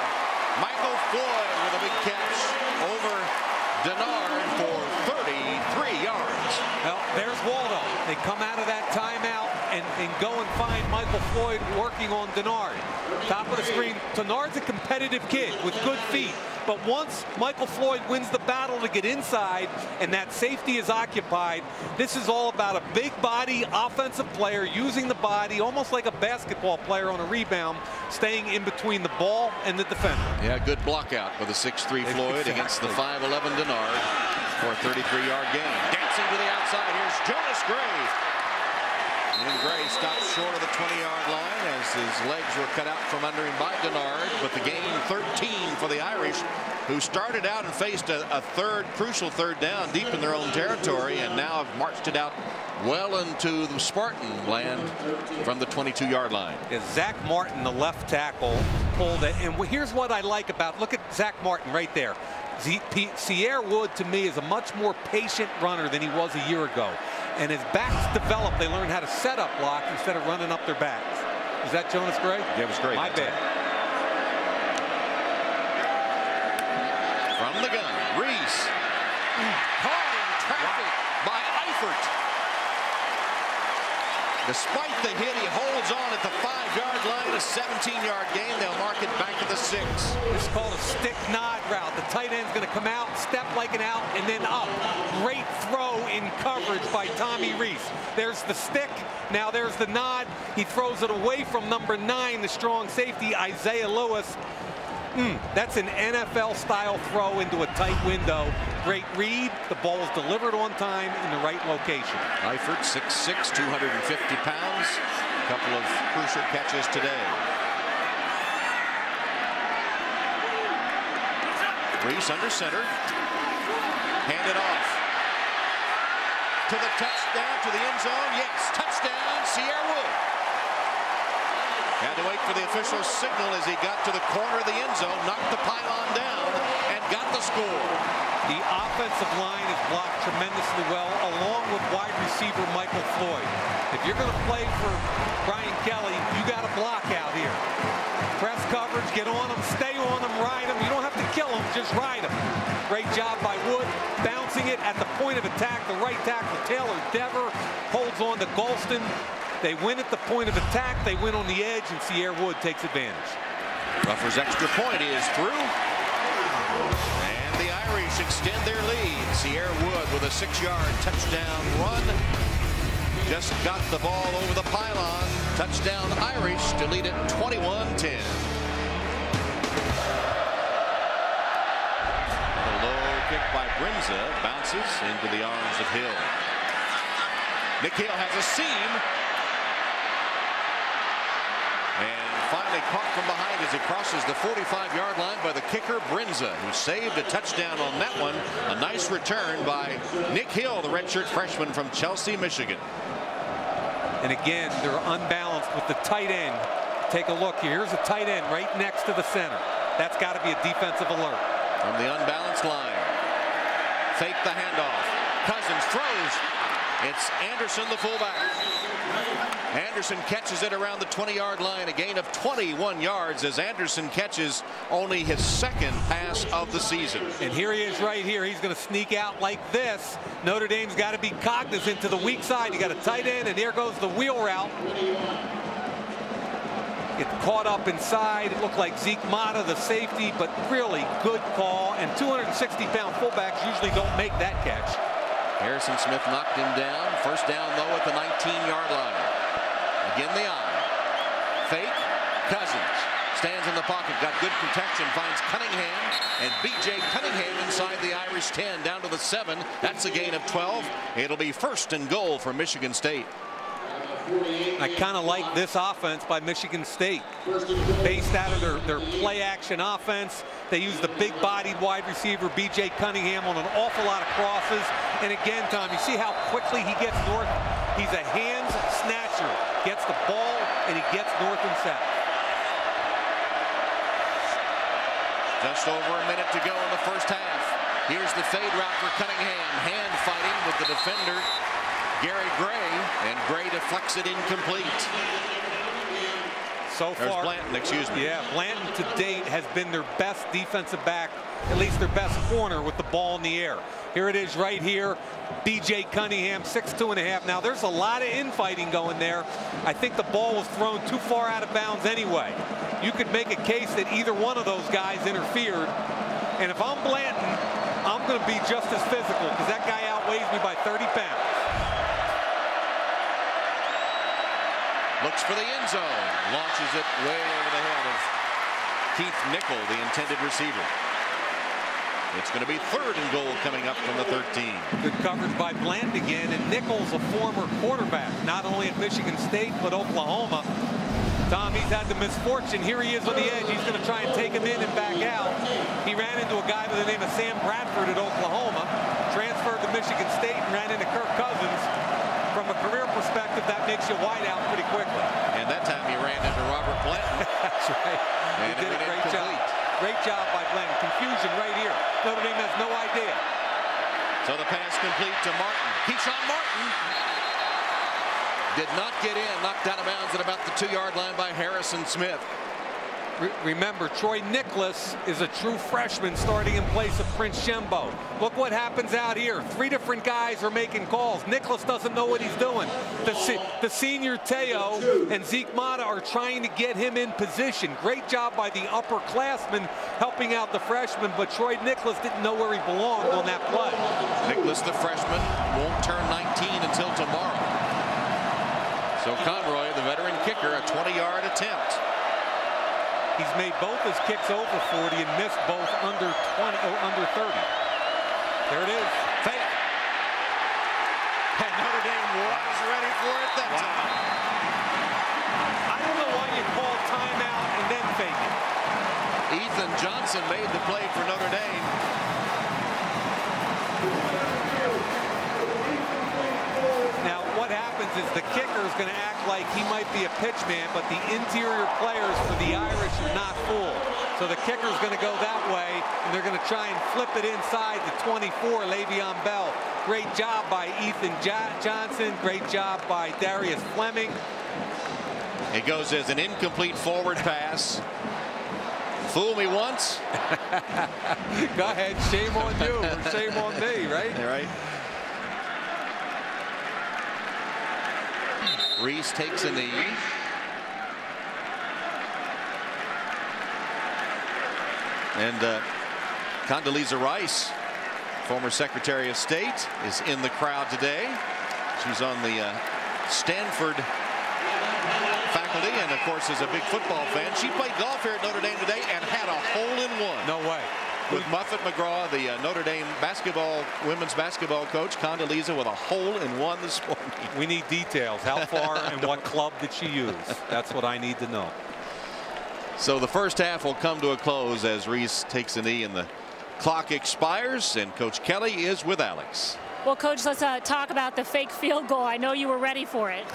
Michael Floyd with a big catch over Denard for 33 yards. Well, there's Waldo. They come out of that timeout and go and find Michael Floyd working on Denard. Top of the screen, Denard's a competitive kid with good feet. But once Michael Floyd wins the battle to get inside and that safety is occupied, this is all about a big body offensive player using the body almost like a basketball player on a rebound, staying in between the ball and the defender. Yeah, good block out with a 6'3" Floyd against the 5'11" Denard for a 33-yard gain. Dancing to the outside, here's Jonas Gray. And Gray stopped short of the 20-yard line as his legs were cut out from under him by Denard, but the gain 13 for the Irish, who started out and faced a crucial third down deep in their own territory, and now have marched it out well into the Spartan land from the 22-yard line. Zach Martin, the left tackle, pulled it, and here's what I like about, look at Zach Martin right there. Sierra Wood, to me, is a much more patient runner than he was a year ago. And as backs develop, they learn how to set up block instead of running up their backs. Is that Jonas Gray? Yeah, it was great. My bad. From the gun, Rees. Caught in traffic by Eifert. Despite the hit, he holds on at the 5-yard line, a 17-yard gain. They'll mark it back to the 6. This is called a stick nod route. The tight end's going to come out, step like an out, and then up. Great throw in coverage by Tommy Rees. There's the stick. Now there's the nod. He throws it away from number 9, the strong safety, Isaiah Lewis. That's an NFL-style throw into a tight window. Great read. The ball is delivered on time in the right location. Eifert, 6'6", 250 pounds. A couple of crucial catches today. Rees under center. Handed off. To the touchdown, to the end zone. Yes, touchdown, Sierra Wood. Had to wait for the official signal as he got to the corner of the end zone, knocked the pylon down, and got the score. The offensive line is blocked tremendously well, along with wide receiver Michael Floyd. If you're going to play for Brian Kelly, you got to block out here. Press coverage, get on them, stay on them, ride them. You don't have to kill them, just ride them. Great job by Wood, bouncing it at the point of attack. The right tackle, Taylor Dever, holds on to Golston. They win at the point of attack, they win on the edge, and Sierra Wood takes advantage. Ruffers' extra point is through. And the Irish extend their lead. Sierra Wood with a 6-yard touchdown run. Just got the ball over the pylon. Touchdown Irish to lead it 21-10. A low kick by Brinza bounces into the arms of Hill. Nick Hill has a seam. And finally caught from behind as he crosses the 45-yard line by the kicker Brinza, who saved a touchdown on that one. A nice return by Nick Hill, the redshirt freshman from Chelsea, Michigan. And again, they're unbalanced with the tight end. Take a look here. Here's a tight end right next to the center. That's got to be a defensive alert. From the unbalanced line. Fake the handoff. Cousins throws. It's Anderson, the fullback. Anderson catches it around the 20-yard line, a gain of 21 yards as Anderson catches only his 2nd pass of the season. And here he is right here. He's going to sneak out like this. Notre Dame's got to be cognizant to the weak side. You got a tight end, and there goes the wheel route. It caught up inside. It looked like Zeke Mata, the safety, but really good call. And 260-pound fullbacks usually don't make that catch. Harrison Smith knocked him down. First down, though, at the 19-yard line. Again, the eye. Fake. Cousins stands in the pocket. Got good protection. Finds Cunningham. And B.J. Cunningham inside the Irish 10. Down to the 7. That's a gain of 12. It'll be 1st and goal for Michigan State. I kind of like this offense by Michigan State. Based out of their play-action offense. They use the big-bodied wide receiver, B.J. Cunningham, on an awful lot of crosses. And again, Tom, you see how quickly he gets north? He's a hands snatcher. Gets the ball, and he gets north and south. Just over a minute to go in the first half. Here's the fade route for Cunningham. Hand fighting with the defender, Gary Gray, and Gray deflects it incomplete. So far, there's Blanton, excuse me. Yeah, Blanton to date has been their best defensive back, at least their best corner with the ball in the air. Here it is right here. B.J. Cunningham, 6'2½". Now, there's a lot of infighting going there. I think the ball was thrown too far out of bounds anyway. You could make a case that either one of those guys interfered. And if I'm Blanton, I'm going to be just as physical because that guy outweighs me by 30 pounds. Looks for the end zone. Launches it way over the head of Keith Nickel, the intended receiver. It's going to be 3rd and goal coming up from the 13. Good coverage by Blanton again. And Nickel's a former quarterback, not only at Michigan State, but Oklahoma. Tom, he's had the misfortune. Here he is on the edge. He's going to try and take him in and back out. He ran into a guy by the name of Sam Bradford at Oklahoma, transferred to Michigan State, and ran into Kirk Cousins. From a career perspective, that makes you wide out pretty quickly. And that time he ran into Robert Blanton. That's right. And he did a great job. Great job by Blanton. Confusion right here. Notre Dame has no idea. So the pass complete to Martin. Keyshawn Martin did not get in. Knocked out of bounds at about the 2-yard line by Harrison Smith. Remember, Troy Nicholas is a true freshman starting in place of Prince Shembo. Look what happens out here. 3 different guys are making calls. Nicholas doesn't know what he's doing. The senior Teo and Zeke Mata are trying to get him in position. Great job by the upperclassmen helping out the freshman, but Troy Nicholas didn't know where he belonged on that play. Nicholas, the freshman, won't turn 19 until tomorrow. So Conroy, the veteran kicker, a 20-yard attempt. He's made both his kicks over 40 and missed both under 20 or under 30. There it is. Fake. And Notre Dame was ready for it that time. I don't know why you call timeout and then fake it. Ethan Johnson made the play for Notre Dame. Now, what happens is the kicker is going to act like he might be a pitch man, but the interior players for the Irish are not full. So the kicker is going to go that way, and they're going to try and flip it inside the 24, Le'Veon Bell. Great job by Ethan Johnson. Great job by Darius Fleming. It goes as an incomplete forward pass. Fool me once. Go ahead. Shame on you or shame on me, right? All right. Rees takes a knee. And Condoleezza Rice, former Secretary of State, is in the crowd today. She's on the Stanford faculty and, of course, is a big football fan. She played golf here at Notre Dame today and had a hole-in-one. No way. With Muffet McGraw, the Notre Dame women's basketball coach, Condoleezza with a hole-in-one this morning. We need details. How far and what club did she use? That's what I need to know. So the first half will come to a close as Rees takes a knee and the clock expires, and Coach Kelly is with Alex. Well, Coach, let's talk about the fake field goal. I know you were ready for it.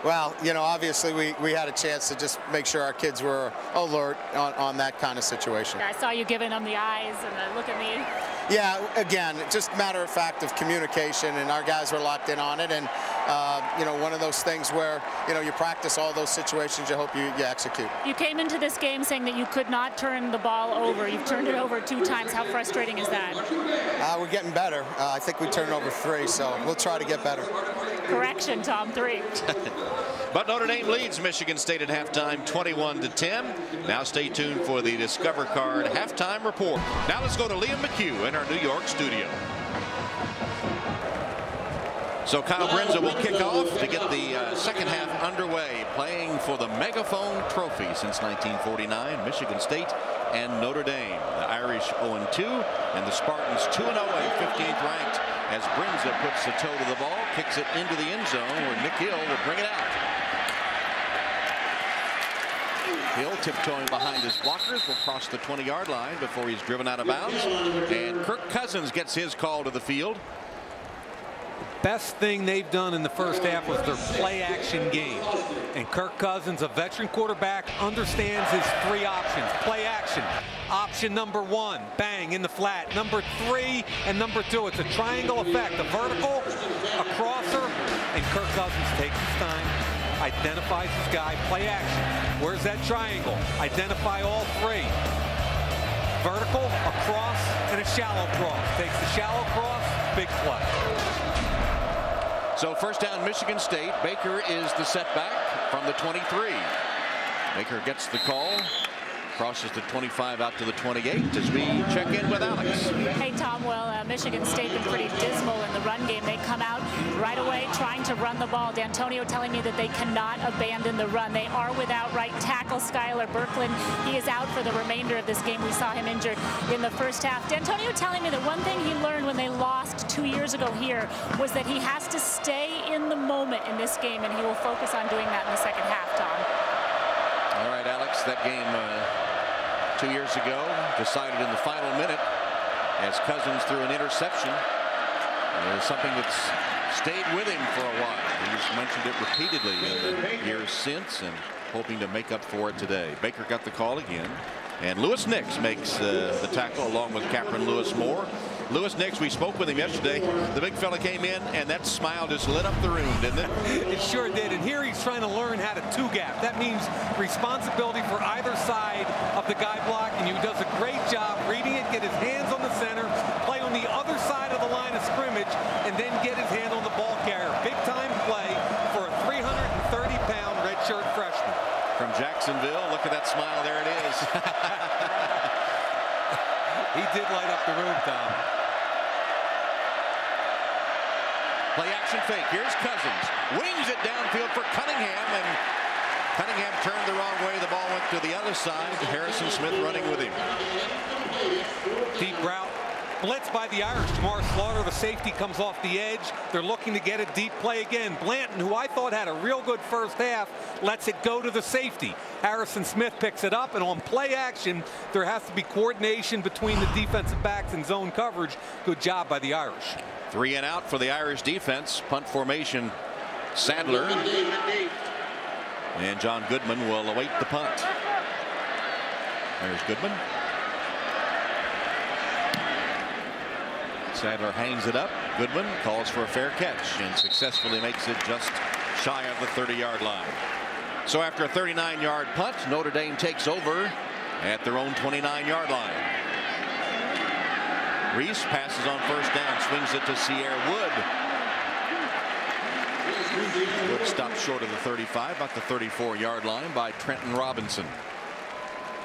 Well, you know, obviously we had a chance to just make sure our kids were alert on that kind of situation. Yeah, I saw you giving them the eyes and the look at me. Yeah, again, just matter of fact of communication, and our guys were locked in on it. And, you know, one of those things where, you know, you practice all those situations, you hope you execute. You came into this game saying that you could not turn the ball over. You've turned it over 2 times. How frustrating is that? We're getting better. I think we turned over 3, so we'll try to get better. Correction, Tom, 3. But Notre Dame leads Michigan State at halftime 21-10. Now stay tuned for the Discover Card halftime report. Now let's go to Liam McHugh in our New York studio. So Kyle Brenza will kick off to get the second half underway, playing for the Megaphone Trophy since 1949, Michigan State and Notre Dame. The Irish 0-2 and the Spartans 2-0 and 15th ranked as Brenza puts the toe to the ball, kicks it into the end zone where Nick Hill will bring it out. Hill tiptoeing behind his blockers will cross the 20-yard line before he's driven out of bounds. And Kirk Cousins gets his call to the field. Best thing they've done in the first half was their play-action game. And Kirk Cousins, a veteran quarterback, understands his three options. Play action. Option number 1, bang, in the flat. Number 3 and number 2. It's a triangle effect. A vertical, a crosser, and Kirk Cousins takes his time, identifies his guy. Play action. Where's that triangle? Identify all 3. Vertical, a cross, and a shallow cross. Takes the shallow cross, big play. So first down, Michigan State. Baker is the setback from the 23. Baker gets the call, crosses the 25 out to the 28 as we check in with Alex. Hey, Tom. Well, Michigan State been pretty dismal in the run game. They come out right away trying to run the ball. D'Antonio telling me that they cannot abandon the run. They are without right tackle Skylar Berkland. He is out for the remainder of this game. We saw him injured in the first half. D'Antonio telling me that one thing he learned when they lost 2 years ago here was that he has to stay in the moment in this game, and he will focus on doing that in the second half, Tom. All right, Alex, that game 2 years ago decided in the final minute as Cousins threw an interception. It was something that's stayed with him for a while. He's mentioned it repeatedly in the years since and hoping to make up for it today. Baker got the call again, and Lewis Nix makes the tackle along with Captain Lewis Moore. Lewis Nix, we spoke with him yesterday. The big fella came in, and that smile just lit up the room, didn't it? It sure did. And here he's trying to learn how to two-gap. That means responsibility for either side of the guy block, and he does a great job reading it, get his hands on the center, play on the other side of the line of scrimmage, and then get his hand on the ball carrier. Big-time play for a 330-pound redshirt freshman. From Jacksonville, look at that smile. There it is. He did light up the room, Tom. Play action fake. Here's Cousins. Wings it downfield for Cunningham, and Cunningham turned the wrong way. The ball went to the other side. Harrison Smith running with him. Deep route. Blitz by the Irish. Jamar Slaughter, the safety, comes off the edge. They're looking to get a deep play again. Blanton, who I thought had a real good first half, lets it go to the safety. Harrison Smith picks it up, and on play action, there has to be coordination between the defensive backs and zone coverage. Good job by the Irish. 3 and out for the Irish defense. Punt formation, Sadler. And John Goodman will await the punt. There's Goodman. Sadler hangs it up. Goodman calls for a fair catch and successfully makes it just shy of the 30-yard line. So after a 39-yard punt, Notre Dame takes over at their own 29-yard line. Rees passes on first down, swings it to Sierra Wood. Wood stopped short of the 35, about the 34-yard line by Trenton Robinson.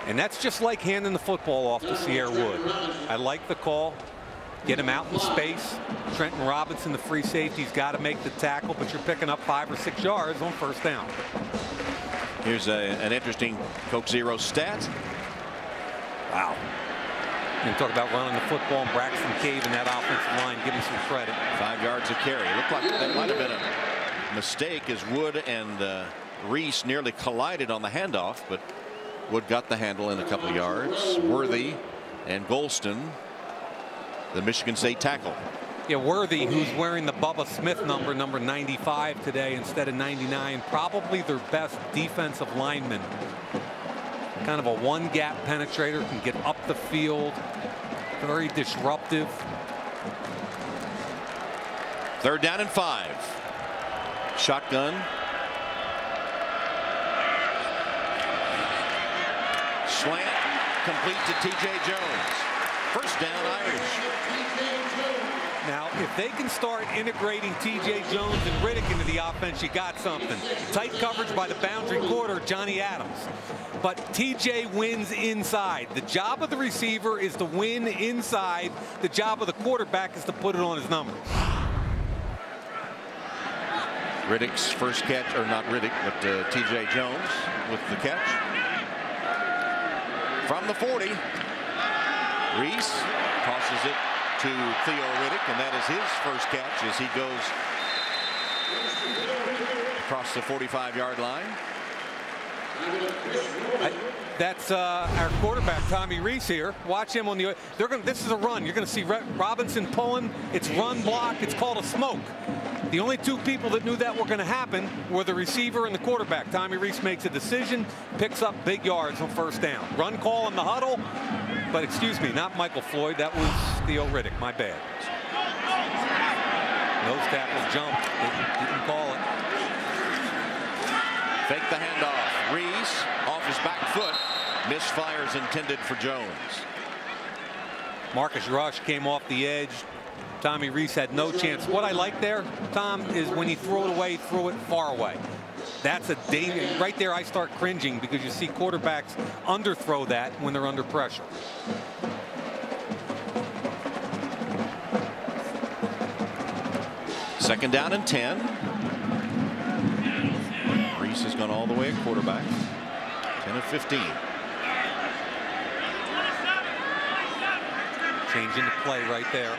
And that's just like handing the football off to Sierra Wood. I like the call. Get him out in space. Trenton Robinson, the free safety, has got to make the tackle, but you're picking up 5 or 6 yards on first down. Here's an interesting Coke Zero stat. Wow. And talk about running the football, and Braxton Cave in that offensive line, give him some credit. 5 yards a carry. Looked like that might have been a mistake as Wood and Rees nearly collided on the handoff, but Wood got the handle in a couple of yards. Worthy and Golston, the Michigan State tackle. Yeah, Worthy, who's wearing the Bubba Smith number 95 today instead of 99, probably their best defensive lineman. Kind of a one-gap penetrator, can get up the field, very disruptive. 3rd down and 5. Shotgun. Slant complete to T.J. Jones. First down, Irish. Now, if they can start integrating T.J. Jones and Riddick into the offense, you got something. Tight coverage by the boundary quarter, Johnny Adams. But T.J. wins inside. The job of the receiver is to win inside. The job of the quarterback is to put it on his numbers. Riddick's first catch, or not Riddick, but T.J. Jones with the catch. From the 40, Rees tosses it to Theo Riddick, and that is his first catch as he goes across the 45-yard line. That's our quarterback, Tommy Rees here. Watch him on the. This is a run. You're going to see Robinson pulling. It's run block. It's called a smoke. The only two people that knew that were going to happen were the receiver and the quarterback. Tommy Rees makes a decision, picks up big yards on first down. Run call in the huddle, but excuse me, not Michael Floyd. That was Theo Riddick. My bad. Nose tackle jump. Didn't call it. Fake the handoff. Rees off his back foot. Misfires intended for Jones. Marcus Rush came off the edge. Tommy Rees had no chance. What I like there, Tom, is when he threw it away, threw it far away. That's a danger. Right there, I start cringing because you see quarterbacks underthrow that when they're under pressure. Second down and 10. Rees has gone all the way at quarterback. 10 of 15. Change into play right there.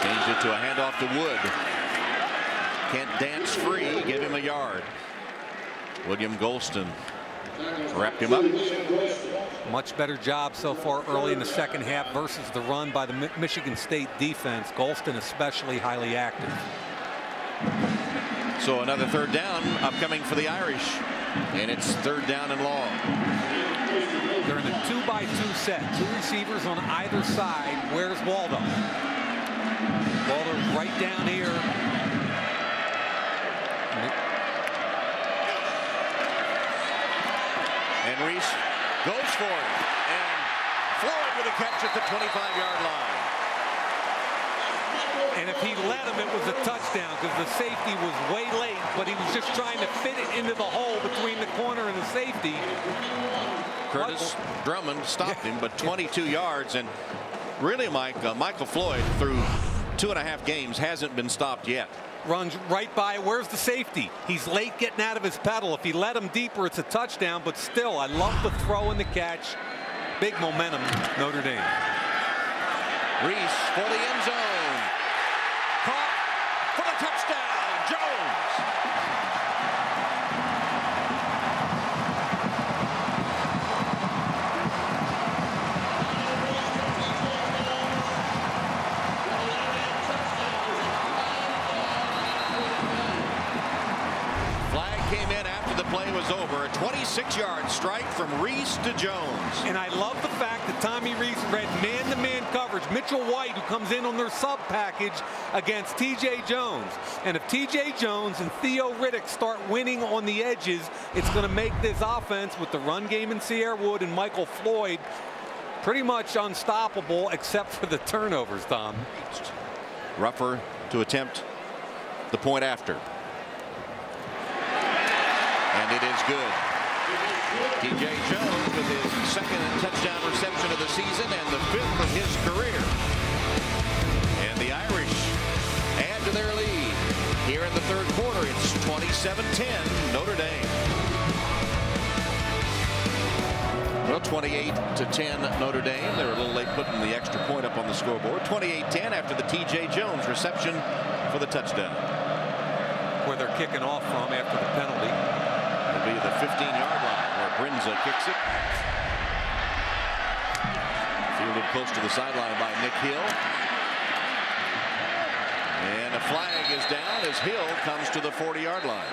Changed it to a handoff to Wood. Can't dance free. Give him a yard. William Golston wrapped him up. Much better job so far early in the second half versus the run by the Michigan State defense. Golston especially highly active. So another third down upcoming for the Irish. And it's third down and long. They're in a 2-by-2 set. Two receivers on either side. Where's Waldo? Waldo's right down here. And Rees goes for it. And Floyd with a catch at the 25-yard line. And if he let him, it was a touchdown because the safety was way late, but he was just trying to fit it into the hole between the corner and the safety. Curtis Drummond stopped him, but 22 yards. And really, Mike, Michael Floyd through 2.5 games hasn't been stopped yet. Runs right by. Where's the safety? He's late getting out of his pedal. If he let him deeper, it's a touchdown. But still, I love the throw and the catch. Big momentum, Notre Dame. Rees for the end zone. Caught for the touchdown. Jones. Came in after the play was over. A 26-yard strike from Rees to Jones. And I love the fact that Tommy Rees read man-to-man coverage. Mitchell White, who comes in on their sub package against T.J. Jones. And if T.J. Jones and Theo Riddick start winning on the edges, it's going to make this offense with the run game in Sierra Wood and Michael Floyd pretty much unstoppable except for the turnovers, Tom. Rougher to attempt the point after. And it is good. T.J. Jones with his second touchdown reception of the season and the 5th of his career. And the Irish add to their lead. Here in the third quarter, it's 27-10 Notre Dame. Well, 28-10 Notre Dame. They were a little late putting the extra point up on the scoreboard. 28-10 after the T.J. Jones reception for the touchdown. Where they're kicking off from after the penalty. It'll be the 15-yard line where Brinza kicks it. Fielded close to the sideline by Nick Hill. And a flag is down as Hill comes to the 40-yard line.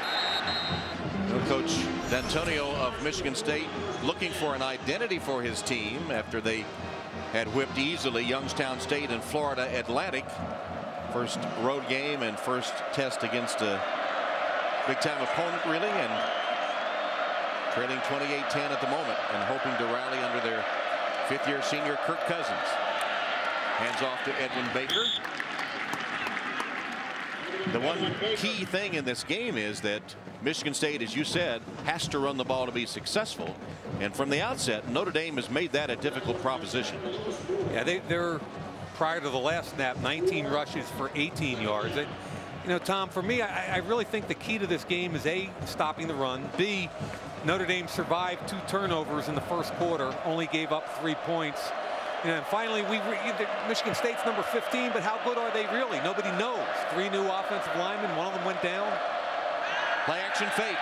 Coach D'Antonio of Michigan State looking for an identity for his team after they had whipped easily Youngstown State and Florida Atlantic. First road game and first test against a big-time opponent, really, and trailing 28-10 at the moment and hoping to rally under their Fifth-year senior Kirk Cousins. Hands off to Edwin Baker. The one key thing in this game is that Michigan State, as you said, has to run the ball to be successful. And from the outset, Notre Dame has made that a difficult proposition. Yeah, they're prior to the last snap, 19 rushes for 18 yards. You know, Tom, for me, I really think the key to this game is A, stopping the run. B, Notre Dame survived 2 turnovers in the first quarter, only gave up 3 points. And finally, Michigan State's number 15, but how good are they really? Nobody knows. 3 new offensive linemen, one of them went down. Play action fake.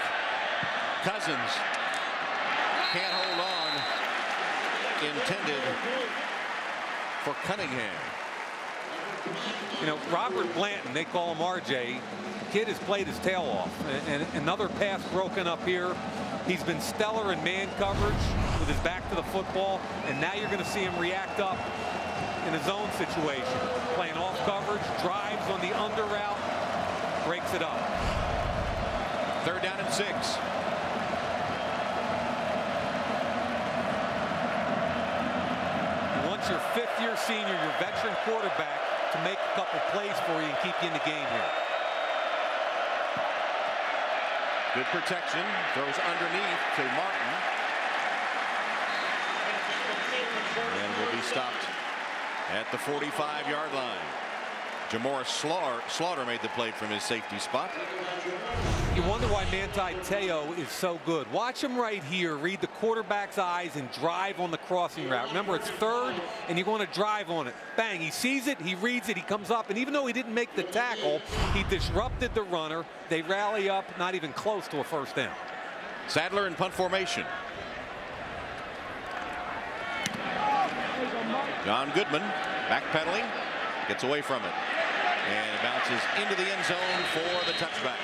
Cousins can't hold on. Intended for Cunningham. You know, Robert Blanton, they call him RJ. The kid has played his tail off. And another pass broken up here. He's been stellar in man coverage with his back to the football, and now you're going to see him react up in a zone situation. Playing off coverage, drives on the under route, breaks it up. 3rd down and 6. You want your 5th-year senior, your veteran quarterback, to make a couple plays for you and keep you in the game here. Good protection. Throws underneath to Martin. And will be stopped at the 45-yard line. Jamora Slaughter made the play from his safety spot. You wonder why Manti Te'o is so good. Watch him right here, read the quarterback's eyes and drive on the crossing route. Remember, it's 3rd, and you want to drive on it. Bang, he sees it, he reads it, he comes up, and even though he didn't make the tackle, he disrupted the runner. They rally up, not even close to a 1st down. Sadler in punt formation. John Goodman backpedaling, gets away from it, and bounces into the end zone for the touchback.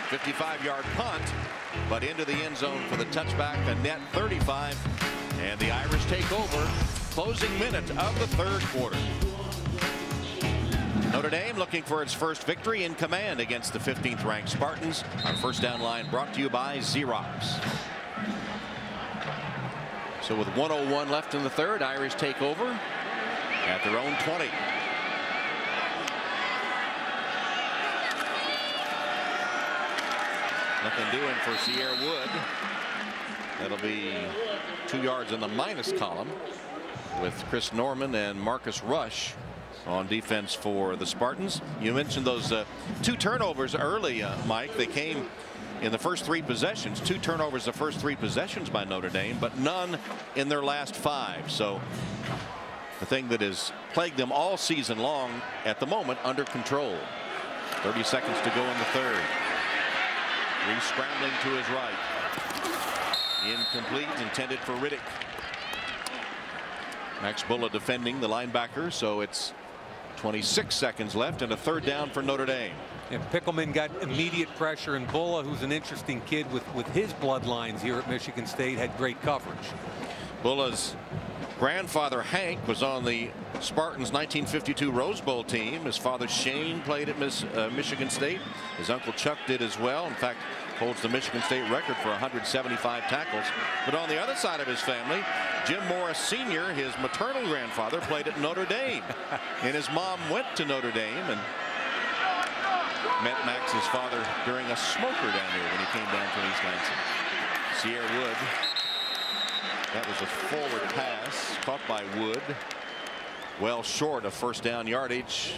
55-yard punt, but into the end zone for the touchback, a net 35, and the Irish take over. Closing minute of the 3rd quarter. Notre Dame looking for its first victory in command against the 15th ranked Spartans. Our first down line brought to you by Xerox. So with 1:01 left in the 3rd, Irish take over at their own 20. Nothing doing for Sierra Wood. That'll be 2 yards in the minus column with Chris Norman and Marcus Rush on defense for the Spartans. You mentioned those 2 turnovers early, Mike. They came in the first 3 possessions. 2 turnovers the first 3 possessions by Notre Dame, but none in their last 5. So the thing that has plagued them all season long at the moment under control. 30 seconds to go in the 3rd. Rees scrambling to his right. Incomplete, intended for Riddick. Max Bulla defending the linebacker, so it's 26 seconds left and a 3rd down for Notre Dame. And Pickleman got immediate pressure, and Bulla, who's an interesting kid with his bloodlines here at Michigan State, had great coverage. Bulla's grandfather Hank was on the Spartans 1952 Rose Bowl team. His father Shane played at Michigan State. His uncle Chuck did as well. In fact, holds the Michigan State record for 175 tackles. But on the other side of his family, Jim Morris Sr., his maternal grandfather, played at Notre Dame. And his mom went to Notre Dame and met Max's father during a smoker down here when he came down from East Lansing. Sierra Wood. That was a forward pass caught by Wood. Well short of 1st down yardage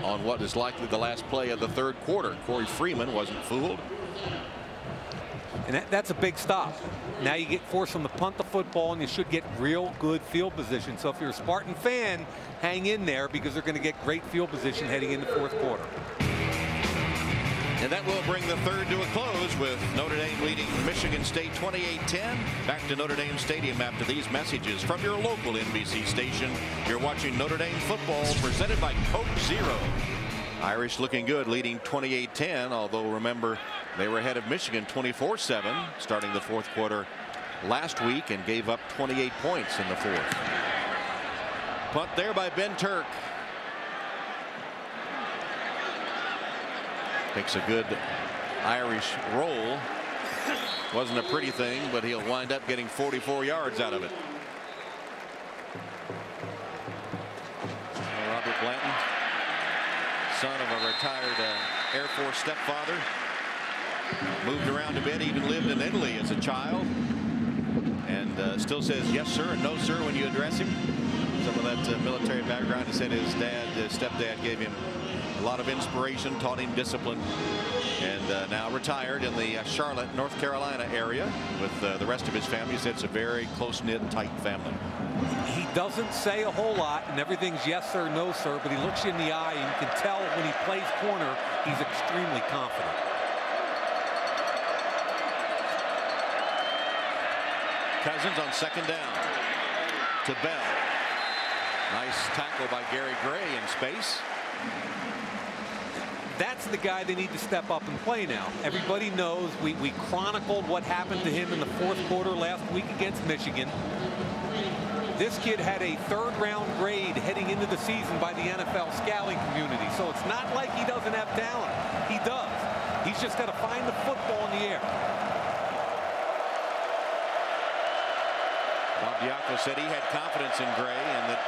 on what is likely the last play of the 3rd quarter. Corey Freeman wasn't fooled. And that's a big stop. Now you force them to punt the football, and you should get real good field position. So if you're a Spartan fan, hang in there because they're going to get great field position heading into 4th quarter. And that will bring the 3rd to a close with Notre Dame leading Michigan State 28-10. Back to Notre Dame Stadium after these messages from your local NBC station. You're watching Notre Dame football presented by Coke Zero. Irish looking good, leading 28-10, although remember they were ahead of Michigan 24-7 starting the 4th quarter last week and gave up 28 points in the 4th. Punt there by Ben Turk. Takes a good Irish roll. Wasn't a pretty thing, but he'll wind up getting 44 yards out of it. retired Air Force stepfather. Moved around a bit, even lived in Italy as a child. And still says yes, sir, and no, sir, when you address him. Some of that military background. He said his stepdad gave him a lot of inspiration, taught him discipline, and now retired in the Charlotte, North Carolina area with the rest of his family. He said it's a very close-knit, tight family. He doesn't say a whole lot, and everything's yes, sir, no, sir, but he looks you in the eye, and you can tell when he plays corner, he's extremely confident. Cousins on second down to Bell. Nice tackle by Gary Gray in space. That's the guy they need to step up and play now. Everybody knows we chronicled what happened to him in the fourth quarter last week against Michigan. This kid had a third-round grade heading into the season by the NFL scouting community. So it's not like he doesn't have talent. He does. He's just got to find the football in the air. Bob Diaco said he had confidence in Gray, and that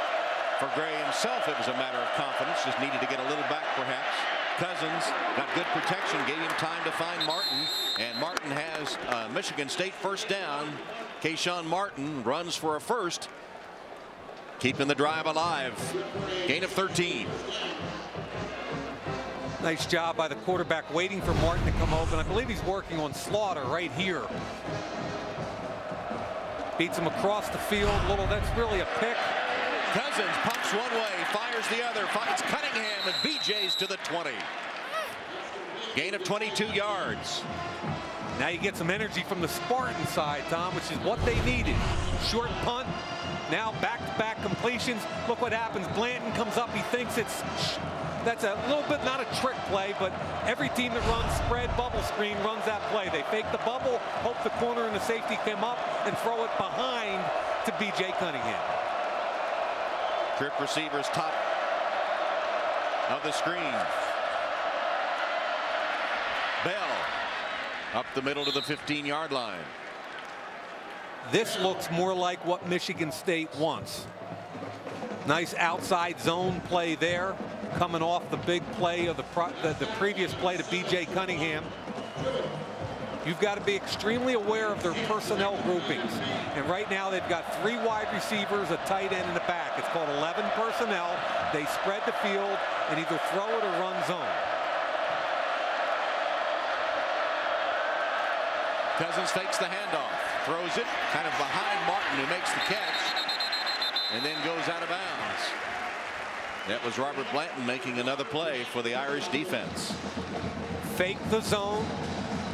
for Gray himself it was a matter of confidence, just needed to get a little back perhaps. Cousins got good protection, gave him time to find Martin, and Martin has Michigan State first down. Kayshawn Martin runs for a first, keeping the drive alive. Gain of 13. Nice job by the quarterback waiting for Martin to come open. I believe he's working on Slaughter right here. Beats him across the field. That's really a pick. Cousins pumps one way, fires the other, finds Cunningham, and BJ's to the 20. Gain of 22 yards. Now you get some energy from the Spartan side, Tom, which is what they needed. Short punt, now back-to-back completions. Look what happens. Blanton comes up. He thinks that's a little bit not a trick play, but every team that runs spread bubble screen runs that play. They fake the bubble, hope the corner and the safety come up, and throw it behind to B.J. Cunningham. Trip receivers top of the screen. Bell up the middle to the 15-yard line. This looks more like what Michigan State wants. Nice outside zone play there, coming off the big play of the previous play to B.J. Cunningham. You've got to be extremely aware of their personnel groupings. And right now they've got 3 wide receivers, a tight end, and a back. It's called 11 personnel. They spread the field and either throw it or run zone. Cousins fakes the handoff, throws it kind of behind Martin, who makes the catch, and then goes out of bounds. That was Robert Blanton making another play for the Irish defense. Fake the zone,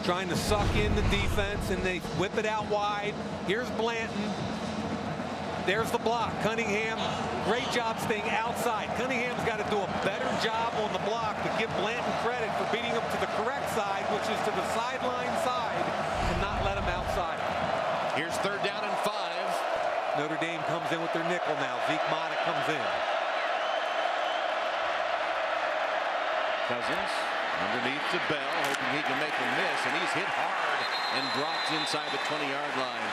trying to suck in the defense, and they whip it out wide. Here's Blanton. There's the block. Cunningham, great job staying outside. Cunningham's got to do a better job on the block, but give Blanton credit for beating him to the correct side, which is to the sideline side, and not let him outside. Here's third down and 5. Notre Dame comes in with their nickel now. Zeke Mata comes in. Cousins underneath to Bell, hoping he can make a miss, and he's hit hard and drops inside the 20-yard line.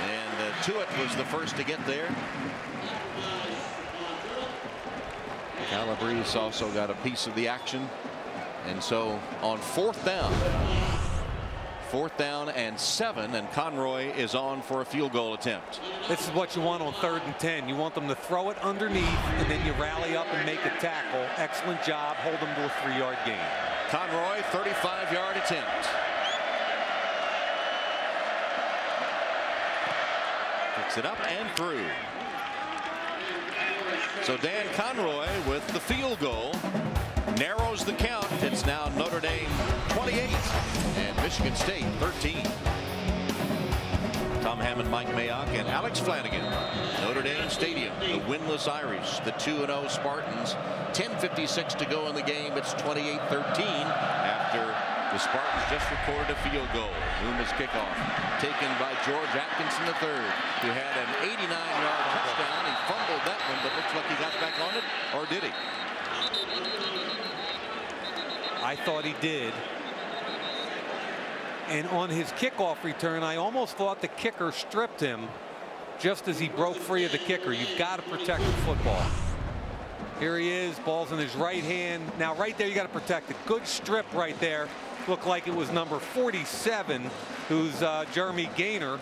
And Tuitt was the first to get there. Calabrese also got a piece of the action. And so on fourth down and 7, and Conroy is on for a field goal attempt. This is what you want on 3rd and 10. You want them to throw it underneath, and then you rally up and make a tackle. Excellent job. Hold them to a 3-yard gain. Conroy, 35-yard attempt. Picks it up and through. So Dan Conroy with the field goal narrows the count. It's now Notre Dame 28 and Michigan State 13. Tom Hammond, Mike Mayock, and Alex Flanagan. Notre Dame Stadium, the winless Irish, the 2-0 Spartans. 10:56 to go in the game. It's 28-13 after the Spartans just recorded a field goal. Uma's kickoff taken by George Atkinson III, who had an 89-yard touchdown. He fumbled that one, but looks like he got back on it, or did he? I thought he did. And on his kickoff return, I almost thought the kicker stripped him just as he broke free of the kicker. You've got to protect the football. Here he is, ball's in his right hand. Now right there you got to protect it. Good strip right there. Looked like it was number 47, who's Jeremy Gaynor.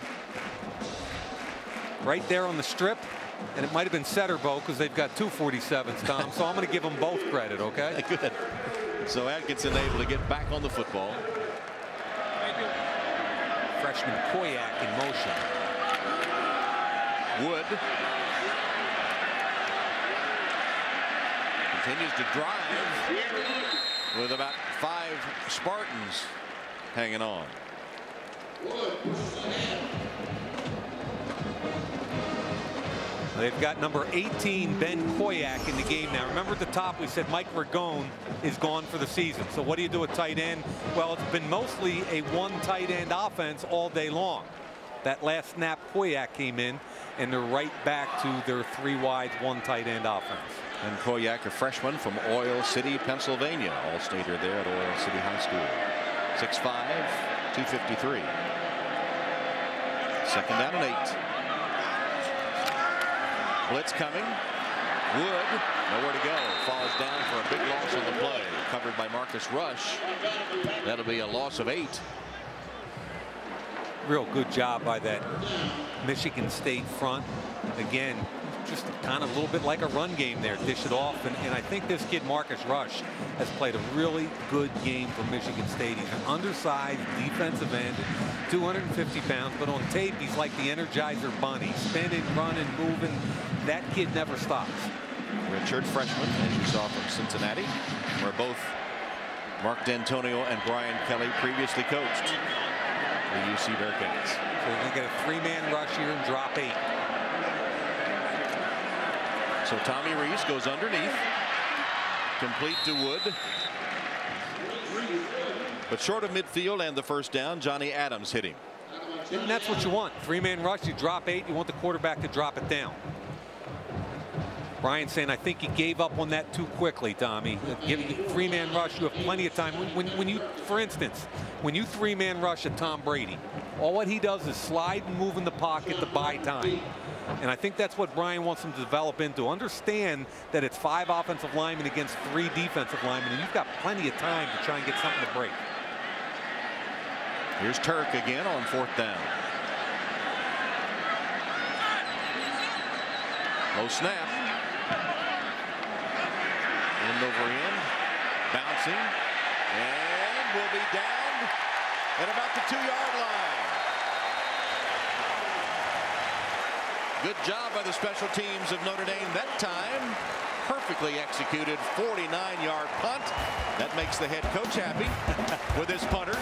Right there on the strip. And it might have been Setterbo because they've got 2 47s, Tom. So I'm going to give them both credit, okay? Good. So Atkinson able to get back on the football. Freshman Koyak in motion. Wood continues to drive with about 5 Spartans hanging on. They've got number 18, Ben Koyak, in the game now. Remember at the top we said Mike Ragone is gone for the season. So what do you do at tight end? Well, it's been mostly a 1 tight end offense all day long. That last snap, Koyak came in, and they're right back to their 3 wide, 1 tight end offense. And Koyak, a freshman from Oil City, Pennsylvania. All-stater there at Oil City High School. 6'5", 253. Second down and 8. Blitz coming. Wood, nowhere to go. Falls down for a big loss on the play. Covered by Marcus Rush. That'll be a loss of 8. Real good job by that Michigan State front. Again, just kind of a little bit like a run game there. Dish it off. And I think this kid, Marcus Rush, has played a really good game for Michigan State. He's an undersized defensive end, 250 pounds, but on tape, he's like the Energizer Bunny. Spinning, running, moving. That kid never stops. Redshirt freshman, as you saw from Cincinnati, where both Mark D'Antonio and Brian Kelly previously coached the UC Bearcats. So we're going to get a 3-man rush here and drop 8. So Tommy Rees goes underneath. Complete to Wood. But short of midfield and the first down, Johnny Adams hit him. And that's what you want. 3-man rush, you drop 8, you want the quarterback to drop it down. Brian saying, I think he gave up on that too quickly, Tommy. Giving 3-man rush, you have plenty of time. When you, for instance, when you 3-man rush at Tom Brady, all what he does is slide and move in the pocket to buy time. And I think that's what Brian wants him to develop into. Understand that it's 5 offensive linemen against 3 defensive linemen, and you've got plenty of time to try and get something to break. Here's Turk again on 4th down. Low snap. End over end. Bouncing. And will be down at about the 2-yard line. Good job by the special teams of Notre Dame that time. Perfectly executed 49-yard punt. That makes the head coach happy with his punter.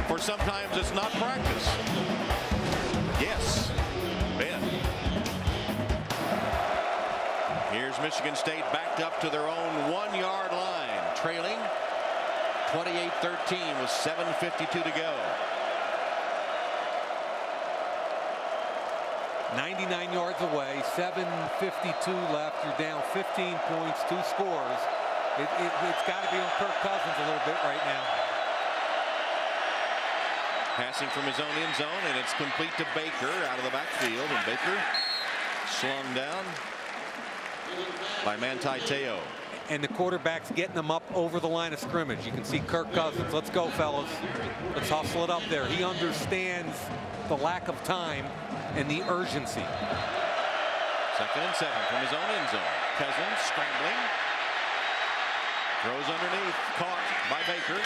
For sometimes it's not practice. Yes, Ben. Here's Michigan State backed up to their own 1-yard line, trailing 28-13 with 7:52 to go. 99 yards away, 7:52 left. You're down 15 points, 2 scores. It's got to be on Kirk Cousins a little bit right now. Passing from his own end zone, and it's complete to Baker out of the backfield, and Baker slung down by Manti Te'o. And the quarterback's getting them up over the line of scrimmage. You can see Kirk Cousins. Let's go, fellas. Let's hustle it up there. He understands the lack of time and the urgency. 2nd and 7 from his own end zone. Cousins scrambling. Throws underneath. Caught by Baker.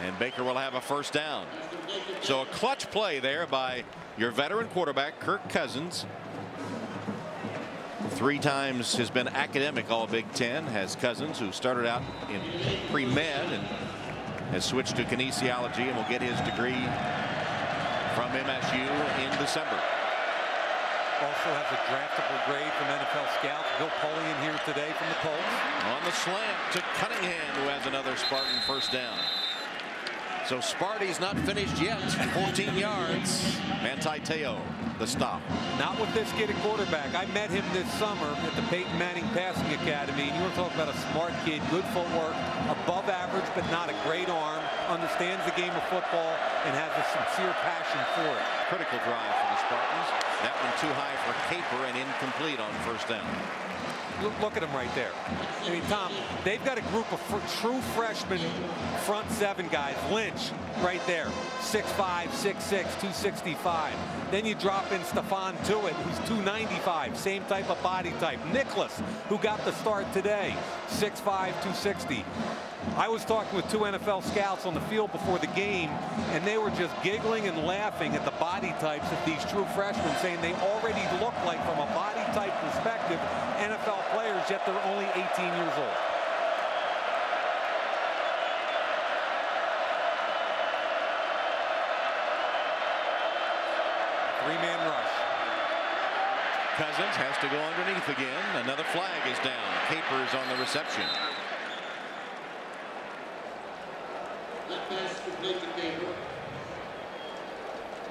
And Baker will have a first down. So a clutch play there by your veteran quarterback, Kirk Cousins. 3 times has been academic All Big Ten. Has Cousins, who started out in pre-med and has switched to kinesiology and will get his degree from MSU in December. Also has a draftable grade from NFL scouts. Bill Pulley in here today from the Colts. On the slant to Cunningham, who has another Spartan first down. So Sparty's not finished yet. 14 yards. Manti Te'o, the stop. Not with this kid at quarterback. I met him this summer at the Peyton Manning Passing Academy. And you want to talk about a smart kid, good footwork, above average, but not a great arm. understands the game of football, and has a sincere passion for it. Critical drive for the Spartans. That one too high for Caper and incomplete on first down. Look at him right there. I mean, Tom, they've got a group of true freshman front seven guys. Lynch right there, 6'5", 6'6", 265. Then you drop in Stefan Tuitt, who's 295, same type of body type. Nicholas, who got the start today, 6'5", 260. I was talking with two NFL scouts on the field before the game, and they were just giggling and laughing at the body types of these true freshmen, saying they already look like, from a body type perspective, NFL players, yet they're only 18 years old. Three-man rush. Cousins has to go underneath again. Another flag is down. Capers on the reception.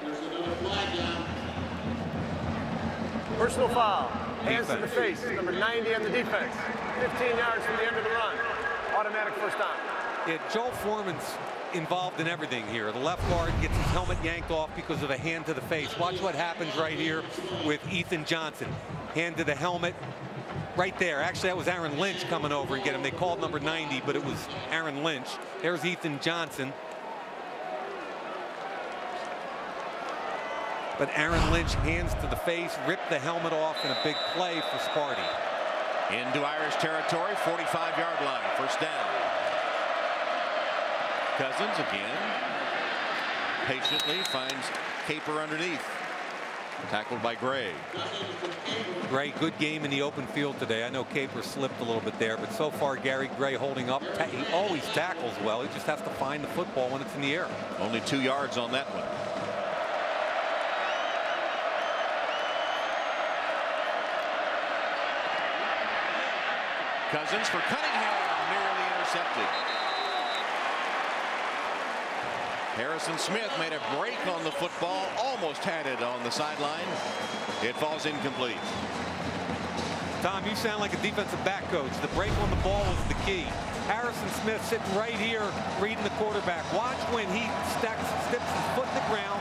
There's another flag down. Personal foul. Hands to the face. Number 90 on the defense. 15 yards from the end of the run. Automatic first down. Yeah, Joel Foreman's involved in everything here. The left guard gets his helmet yanked off because of a hand to the face. Watch what happens right here with Ethan Johnson. Hand to the helmet. Right there. Actually, that was Aaron Lynch coming over and get him. They called number 90, but it was Aaron Lynch. There's Ethan Johnson. But Aaron Lynch, hands to the face, ripped the helmet off in a big play for Sparty. Into Irish territory, 45-yard line, first down. Cousins again. Patiently finds Caper underneath. Tackled by Gray. Gray, good game in the open field today. I know Caper slipped a little bit there, but so far Gary Gray holding up. He always tackles well. He just has to find the football when it's in the air. Only 2 yards on that one. Cousins for Cunningham, nearly intercepted. Harrison Smith made a break on the football, almost had it on the sideline. It falls incomplete. Tom, you sound like a defensive back coach. The break on the ball is the key. Harrison Smith sitting right here reading the quarterback. Watch when he steps his foot in the ground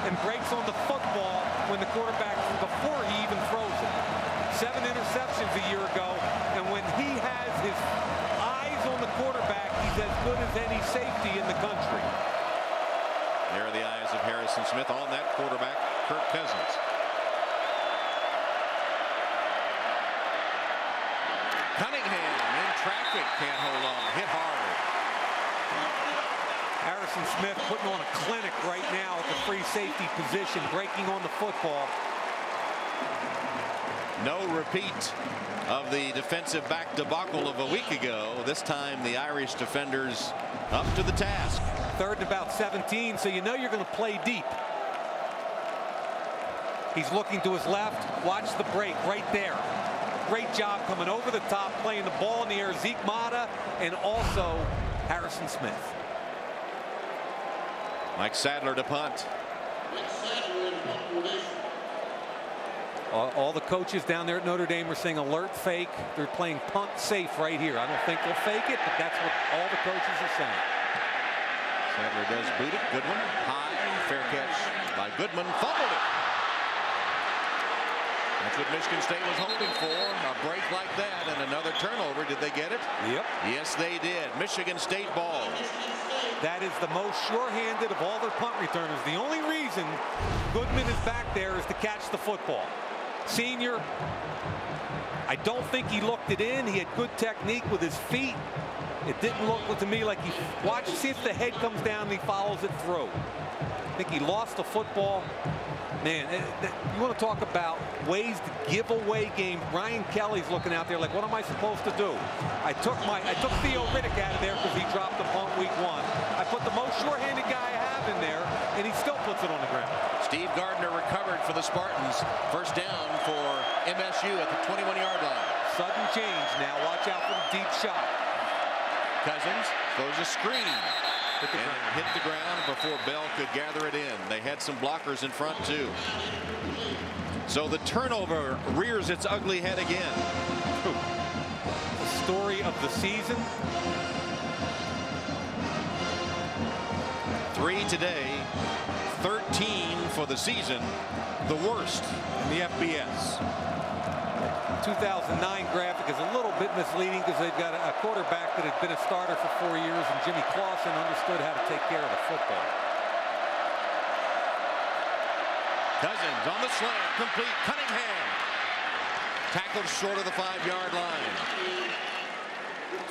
and breaks on the football when the quarterback, before he even throws it. 7 interceptions a year ago, and when he has his eyes on the quarterback, he's as good as any safety in the country. There are the eyes of Harrison Smith on that quarterback, Kirk Cousins. Cunningham in traffic, can't hold on, hit hard. Harrison Smith putting on a clinic right now at the free safety position, breaking on the football. No repeat of the defensive back debacle of a week ago. This time the Irish defenders up to the task. 3rd and about 17, so you know you're going to play deep. He's looking to his left. Watch the break right there. Great job coming over the top, playing the ball in the air. Zeke Mata and also Harrison Smith. Mike Sadler to punt. All the coaches down there at Notre Dame are saying alert fake. They're playing punt safe right here. I don't think they'll fake it, but that's what all the coaches are saying. Sadler does boot it. Goodwin high, fair catch by Goodman. Fumbled it. That's what Michigan State was hoping for, a break like that and another turnover. Did they get it? Yep. Yes, they did. Michigan State ball. That is the most sure-handed of all their punt returners. The only reason Goodman is back there is to catch the football. Senior, I don't think he looked it in. He had good technique with his feet. It didn't look to me like he watched, see if the head comes down and he follows it through. I think he lost the football. Man, you want to talk about ways to give away games. Brian Kelly's looking out there like, what am I supposed to do? I took Theo Riddick out of there because he dropped the punt week 1. I put the most sure-handed guy I have in there, and he still puts it on the ground. Steve Gardner recovered for the Spartans. First down for MSU at the 21-yard line. Sudden change now. Watch out for the deep shot. Cousins throws a screen. Hit the ground before Bell could gather it in. They had some blockers in front too. So the turnover rears its ugly head again. The story of the season. 3 today, 13 for the season, the worst in the FBS. 2009 graphic is a little bit misleading because they've got a quarterback that had been a starter for 4 years, and Jimmy Clausen understood how to take care of the football. Cousins on the slant, complete. Cunningham tackled short of the 5-yard line.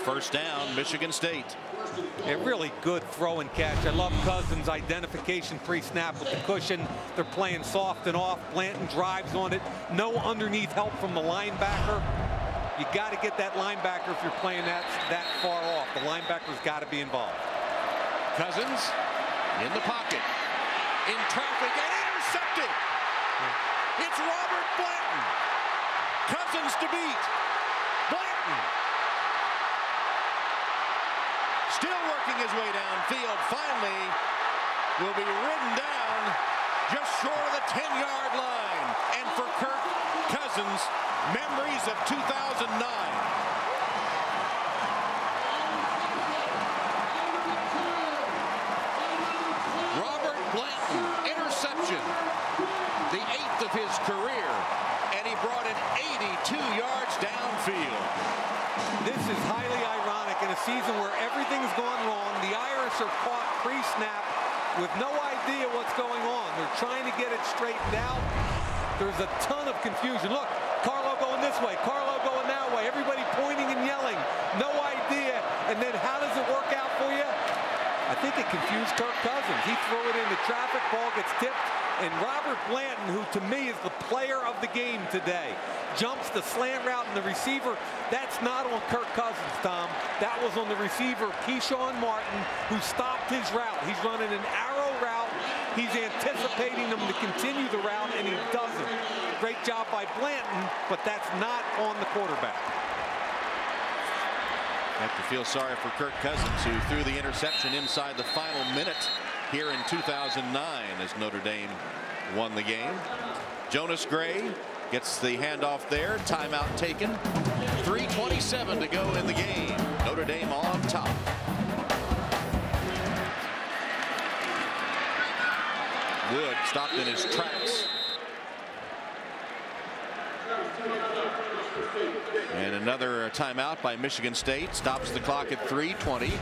First down, Michigan State. A really good throw and catch. I love Cousins' identification pre-snap with the cushion. They're playing soft and off. Blanton drives on it. No underneath help from the linebacker. You got to get that linebacker if you're playing that far off. The linebacker's got to be involved. Cousins in the pocket, in traffic, and intercepted. It's Robert Blanton. Cousins to beat. Blanton still working his way downfield. Finally will be ridden down just short of the 10-yard line. And for Kirk Cousins, memories of 2009. Robert Blanton, interception, the 8th of his career, and he brought it 82 yards downfield. This is highly ironic in a season where everything's gone wrong. The Irish are caught pre-snap with no idea what's going on. They're trying to get it straightened out. There's a ton of confusion. Look, Carlo going this way, Carlo going that way, everybody pointing and yelling. No idea. And then how does it work out for you? I think it confused Kirk Cousins. He threw it into traffic, ball gets tipped, and Robert Blanton, who to me is the player of the game today, jumps the slant route, and the receiver, that's not on Kirk Cousins, Tom. That was on the receiver, Keyshawn Martin, who stopped his route. He's running an arrow route. He's anticipating them to continue the route, and he doesn't. Great job by Blanton, but that's not on the quarterback. I have to feel sorry for Kirk Cousins, who threw the interception inside the final minute here in 2009 as Notre Dame won the game. Jonas Gray gets the handoff there. Timeout taken. 3:27 to go in the game. Notre Dame on top. Wood stopped in his tracks. And another timeout by Michigan State stops the clock at 3:20.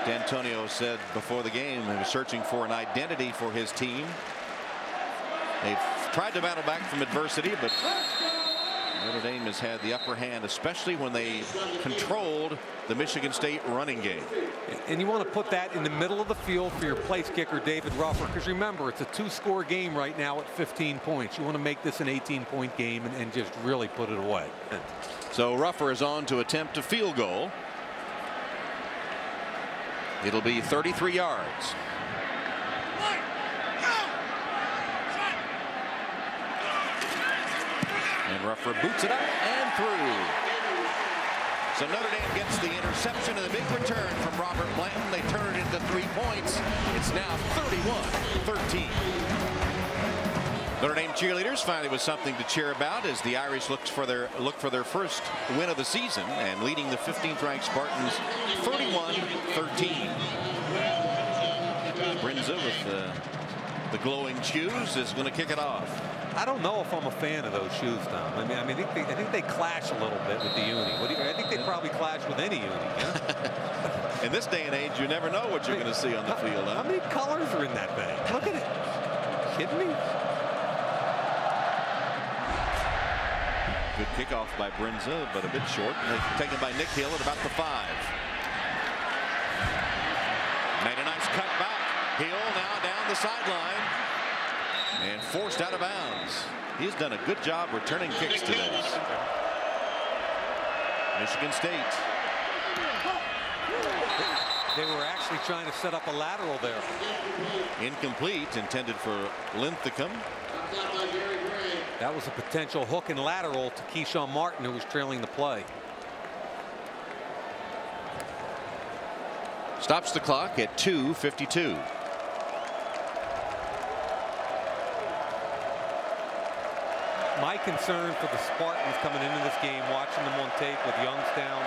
D'Antonio said before the game he was searching for an identity for his team. They've tried to battle back from adversity, but Notre Dame has had the upper hand, especially when they controlled the Michigan State running game. And you want to put that in the middle of the field for your place kicker, David Ruffer, because remember, it's a 2-score game right now at 15 points. You want to make this an 18-point game and just really put it away. So Ruffer is on to attempt a field goal. It'll be 33 yards. And Ruffer boots it up and through. So Notre Dame gets the interception and the big return from Robert Blanton. They turn it into 3 points. It's now 31-13. Notre Dame cheerleaders finally with something to cheer about as the Irish look for their first win of the season and leading the 15th ranked Spartans 31-13. Brinza with the glowing shoes is going to kick it off. I don't know if I'm a fan of those shoes, Tom. I think they clash a little bit with the uni. I think they probably clash with any uni. Yeah? In this day and age, you never know what you're going to see on the field. Huh? How many colors are in that thing? Look at it. Kidding me? Good kickoff by Brinza, but a bit short. Taken by Nick Hill at about the 5. Made a nice cut back. Hill now down the sideline and forced out of bounds. He's done a good job returning kicks today. Michigan State. They were actually trying to set up a lateral there. Incomplete, intended for Linthicum. That was a potential hook and lateral to Keyshawn Martin, who was trailing the play. Stops the clock at 2:52. My concern for the Spartans coming into this game, watching them on tape with Youngstown,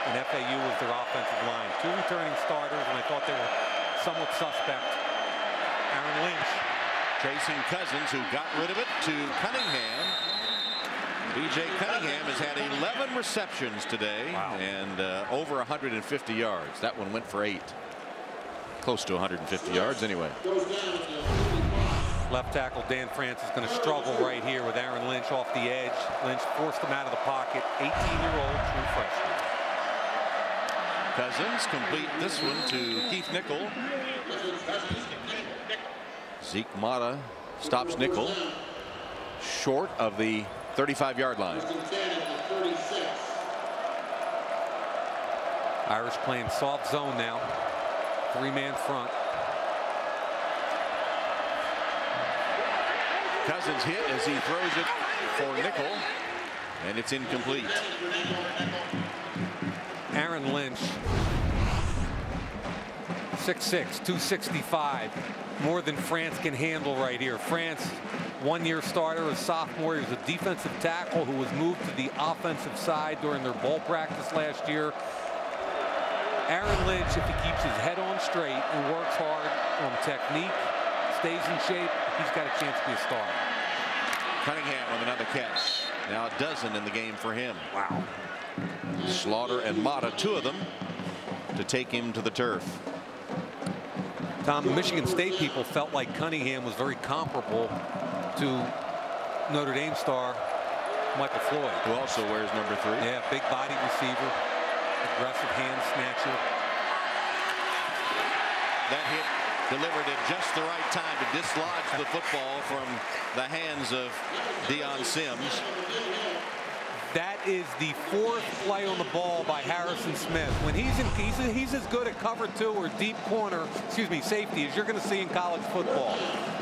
and FAU was their offensive line. 2 returning starters, and I thought they were somewhat suspect. Aaron Lynch chasing Cousins, who got rid of it to Cunningham. B.J. Cunningham has had 11 receptions today. Wow. And over 150 yards. That one went for 8. Close to 150 yards anyway. Left tackle Dan France is going to struggle right here with Aaron Lynch off the edge. Lynch forced him out of the pocket. 18-year-old true freshman. Cousins complete this one to Keith Nickel. Zeke Mata stops Nickel short of the 35-yard line. Irish playing soft zone now. 3-man front. Cousins hit as he throws it for Nickel, and it's incomplete. Aaron Lynch, 6'6", 265. More than France can handle right here. France, 1-year starter, a sophomore. He was a defensive tackle who was moved to the offensive side during their ball practice last year. Aaron Lynch, if he keeps his head on straight and works hard on technique, stays in shape, he's got a chance to be a star. Cunningham with another catch. Now a dozen in the game for him. Wow. Slaughter and Mata, 2 of them, to take him to the turf. Tom, the Michigan State people felt like Cunningham was very comparable to Notre Dame star Michael Floyd, who also wears number 3. Yeah, big body receiver, aggressive hand snatcher. That hit delivered at just the right time to dislodge the football from the hands of Deion Sims. That is the 4th play on the ball by Harrison Smith. When he's as good at cover 2 or deep corner, safety, as you're going to see in college football.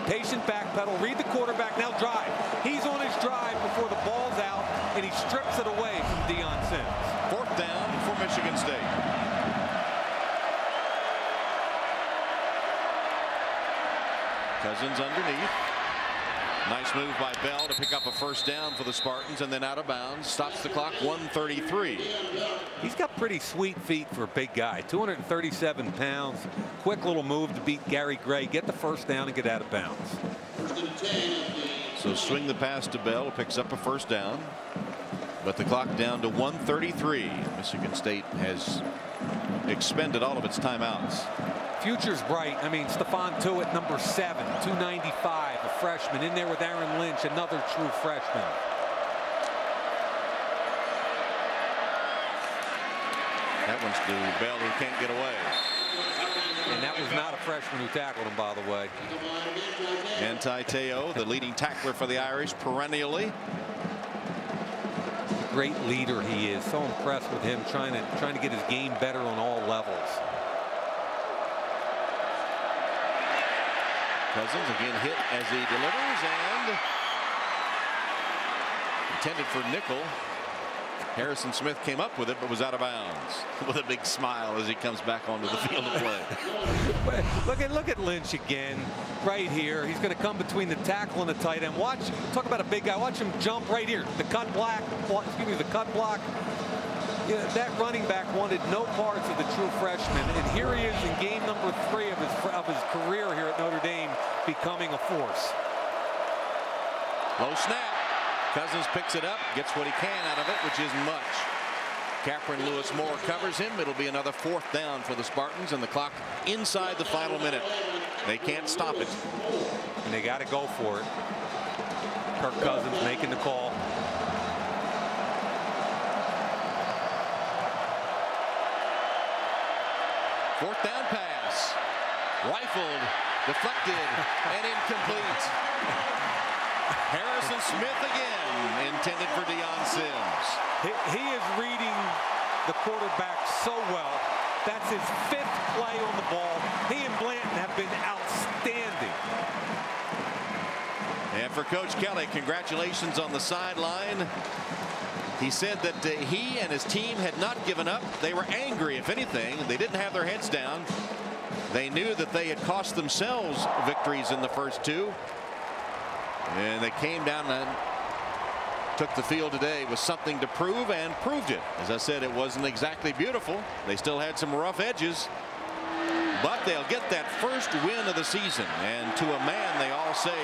Patient backpedal, read the quarterback, now drive. He's on his drive before the ball's out, and he strips it away from Deion Sims. 4th down for Michigan State. Cousins underneath. Nice move by Bell to pick up a 1st down for the Spartans, and then out of bounds. Stops the clock, 1:33. He's got pretty sweet feet for a big guy. 237 pounds. Quick little move to beat Gary Gray. Get the 1st down and get out of bounds. So swing the pass to Bell. Picks up a 1st down. But the clock down to 1:33. Michigan State has expended all of its timeouts. Future's bright. I mean, Stephon Tuitt, number 7, 295, a freshman. In there with Aaron Lynch, another true freshman. That one's to Bell, who can't get away. And that was not a freshman who tackled him, by the way. Manti Te'o, the leading tackler for the Irish perennially. Great leader he is. So impressed with him, trying to get his game better on all levels. Cousins again hit as he delivers, and intended for Nickel. Harrison Smith came up with it, but was out of bounds. With a big smile as he comes back onto the field to play. Look at Lynch again, right here. He's going to come between the tackle and the tight end. Talk about a big guy. Watch him jump right here. The cut block. Yeah, that running back wanted no parts of the true freshman, and here he is in game number 3 of his career here at Notre Dame, becoming a force. Low snap. Cousins picks it up, gets what he can out of it, which isn't much. Capron Lewis Moore covers him. It'll be another 4th down for the Spartans, and the clock inside the final minute. They can't stop it. And they got to go for it. Kirk Cousins making the call. Fourth down pass. Rifled, deflected, and incomplete. Harrison Smith again, intended for Deion Sims. He is reading the quarterback so well. That's his 5th play on the ball. He and Blanton have been outstanding. And for Coach Kelly, congratulations on the sideline. He said that he and his team had not given up. They were angry, if anything. They didn't have their heads down. They knew that they had cost themselves victories in the first 2. And they came down and took the field today with something to prove and proved it. As I said, it wasn't exactly beautiful. They still had some rough edges, but they'll get that first win of the season. And to a man, they all say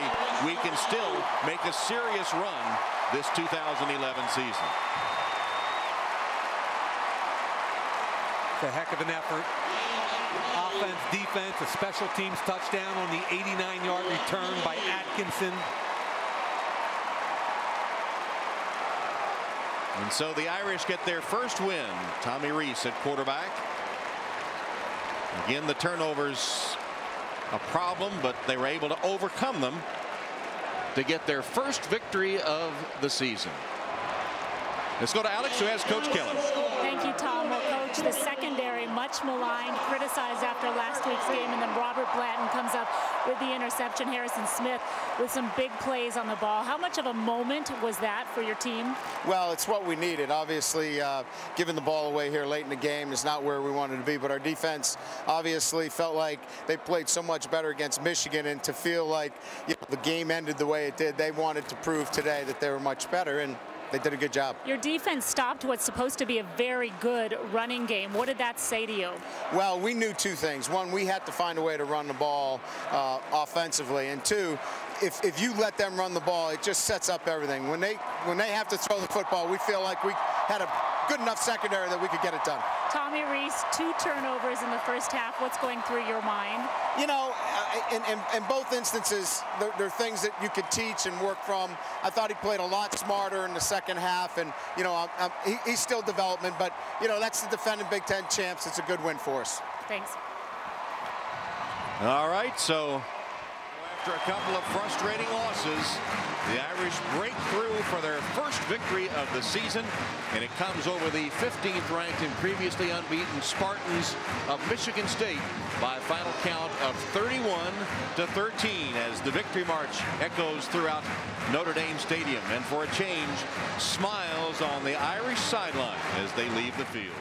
we can still make a serious run this 2011 season. It's a heck of an effort. Offense, defense, a special teams touchdown on the 89-yard return by Atkinson. And so the Irish get their first win. Tommy Rees at quarterback. Again, the turnovers a problem, but they were able to overcome them to get their first victory of the season. Let's go to Alex, who has Coach Kelly. Thank you, Tom. Well, Coach, the secondary much maligned, criticized after last week's game, and then Robert Blanton comes up with the interception. Harrison Smith with some big plays on the ball. How much of a moment was that for your team? Well, it's what we needed. Obviously, giving the ball away here late in the game is not where we wanted to be, but our defense obviously felt like they played so much better against Michigan, and to feel like the game ended the way it did, they wanted to prove today that they were much better, and they did a good job. Your defense stopped what's supposed to be a very good running game. What did that say to you? Well, we knew two things. One, we had to find a way to run the ball offensively, and two, if you let them run the ball, it just sets up everything. When they have to throw the football, we feel like we had a good enough secondary that we could get it done. Tommy Rees, 2 turnovers in the first half. What's going through your mind? You know, in both instances, there are things that you could teach and work from. I thought he played a lot smarter in the second half, and he's still development, but that's the defending Big Ten champs. It's a good win for us. Thanks. All right, so after a couple of frustrating losses, the Irish break through for their first victory of the season, and it comes over the 15th ranked and previously unbeaten Spartans of Michigan State by a final count of 31-13 as the victory march echoes throughout Notre Dame Stadium. And for a change, smiles on the Irish sideline as they leave the field.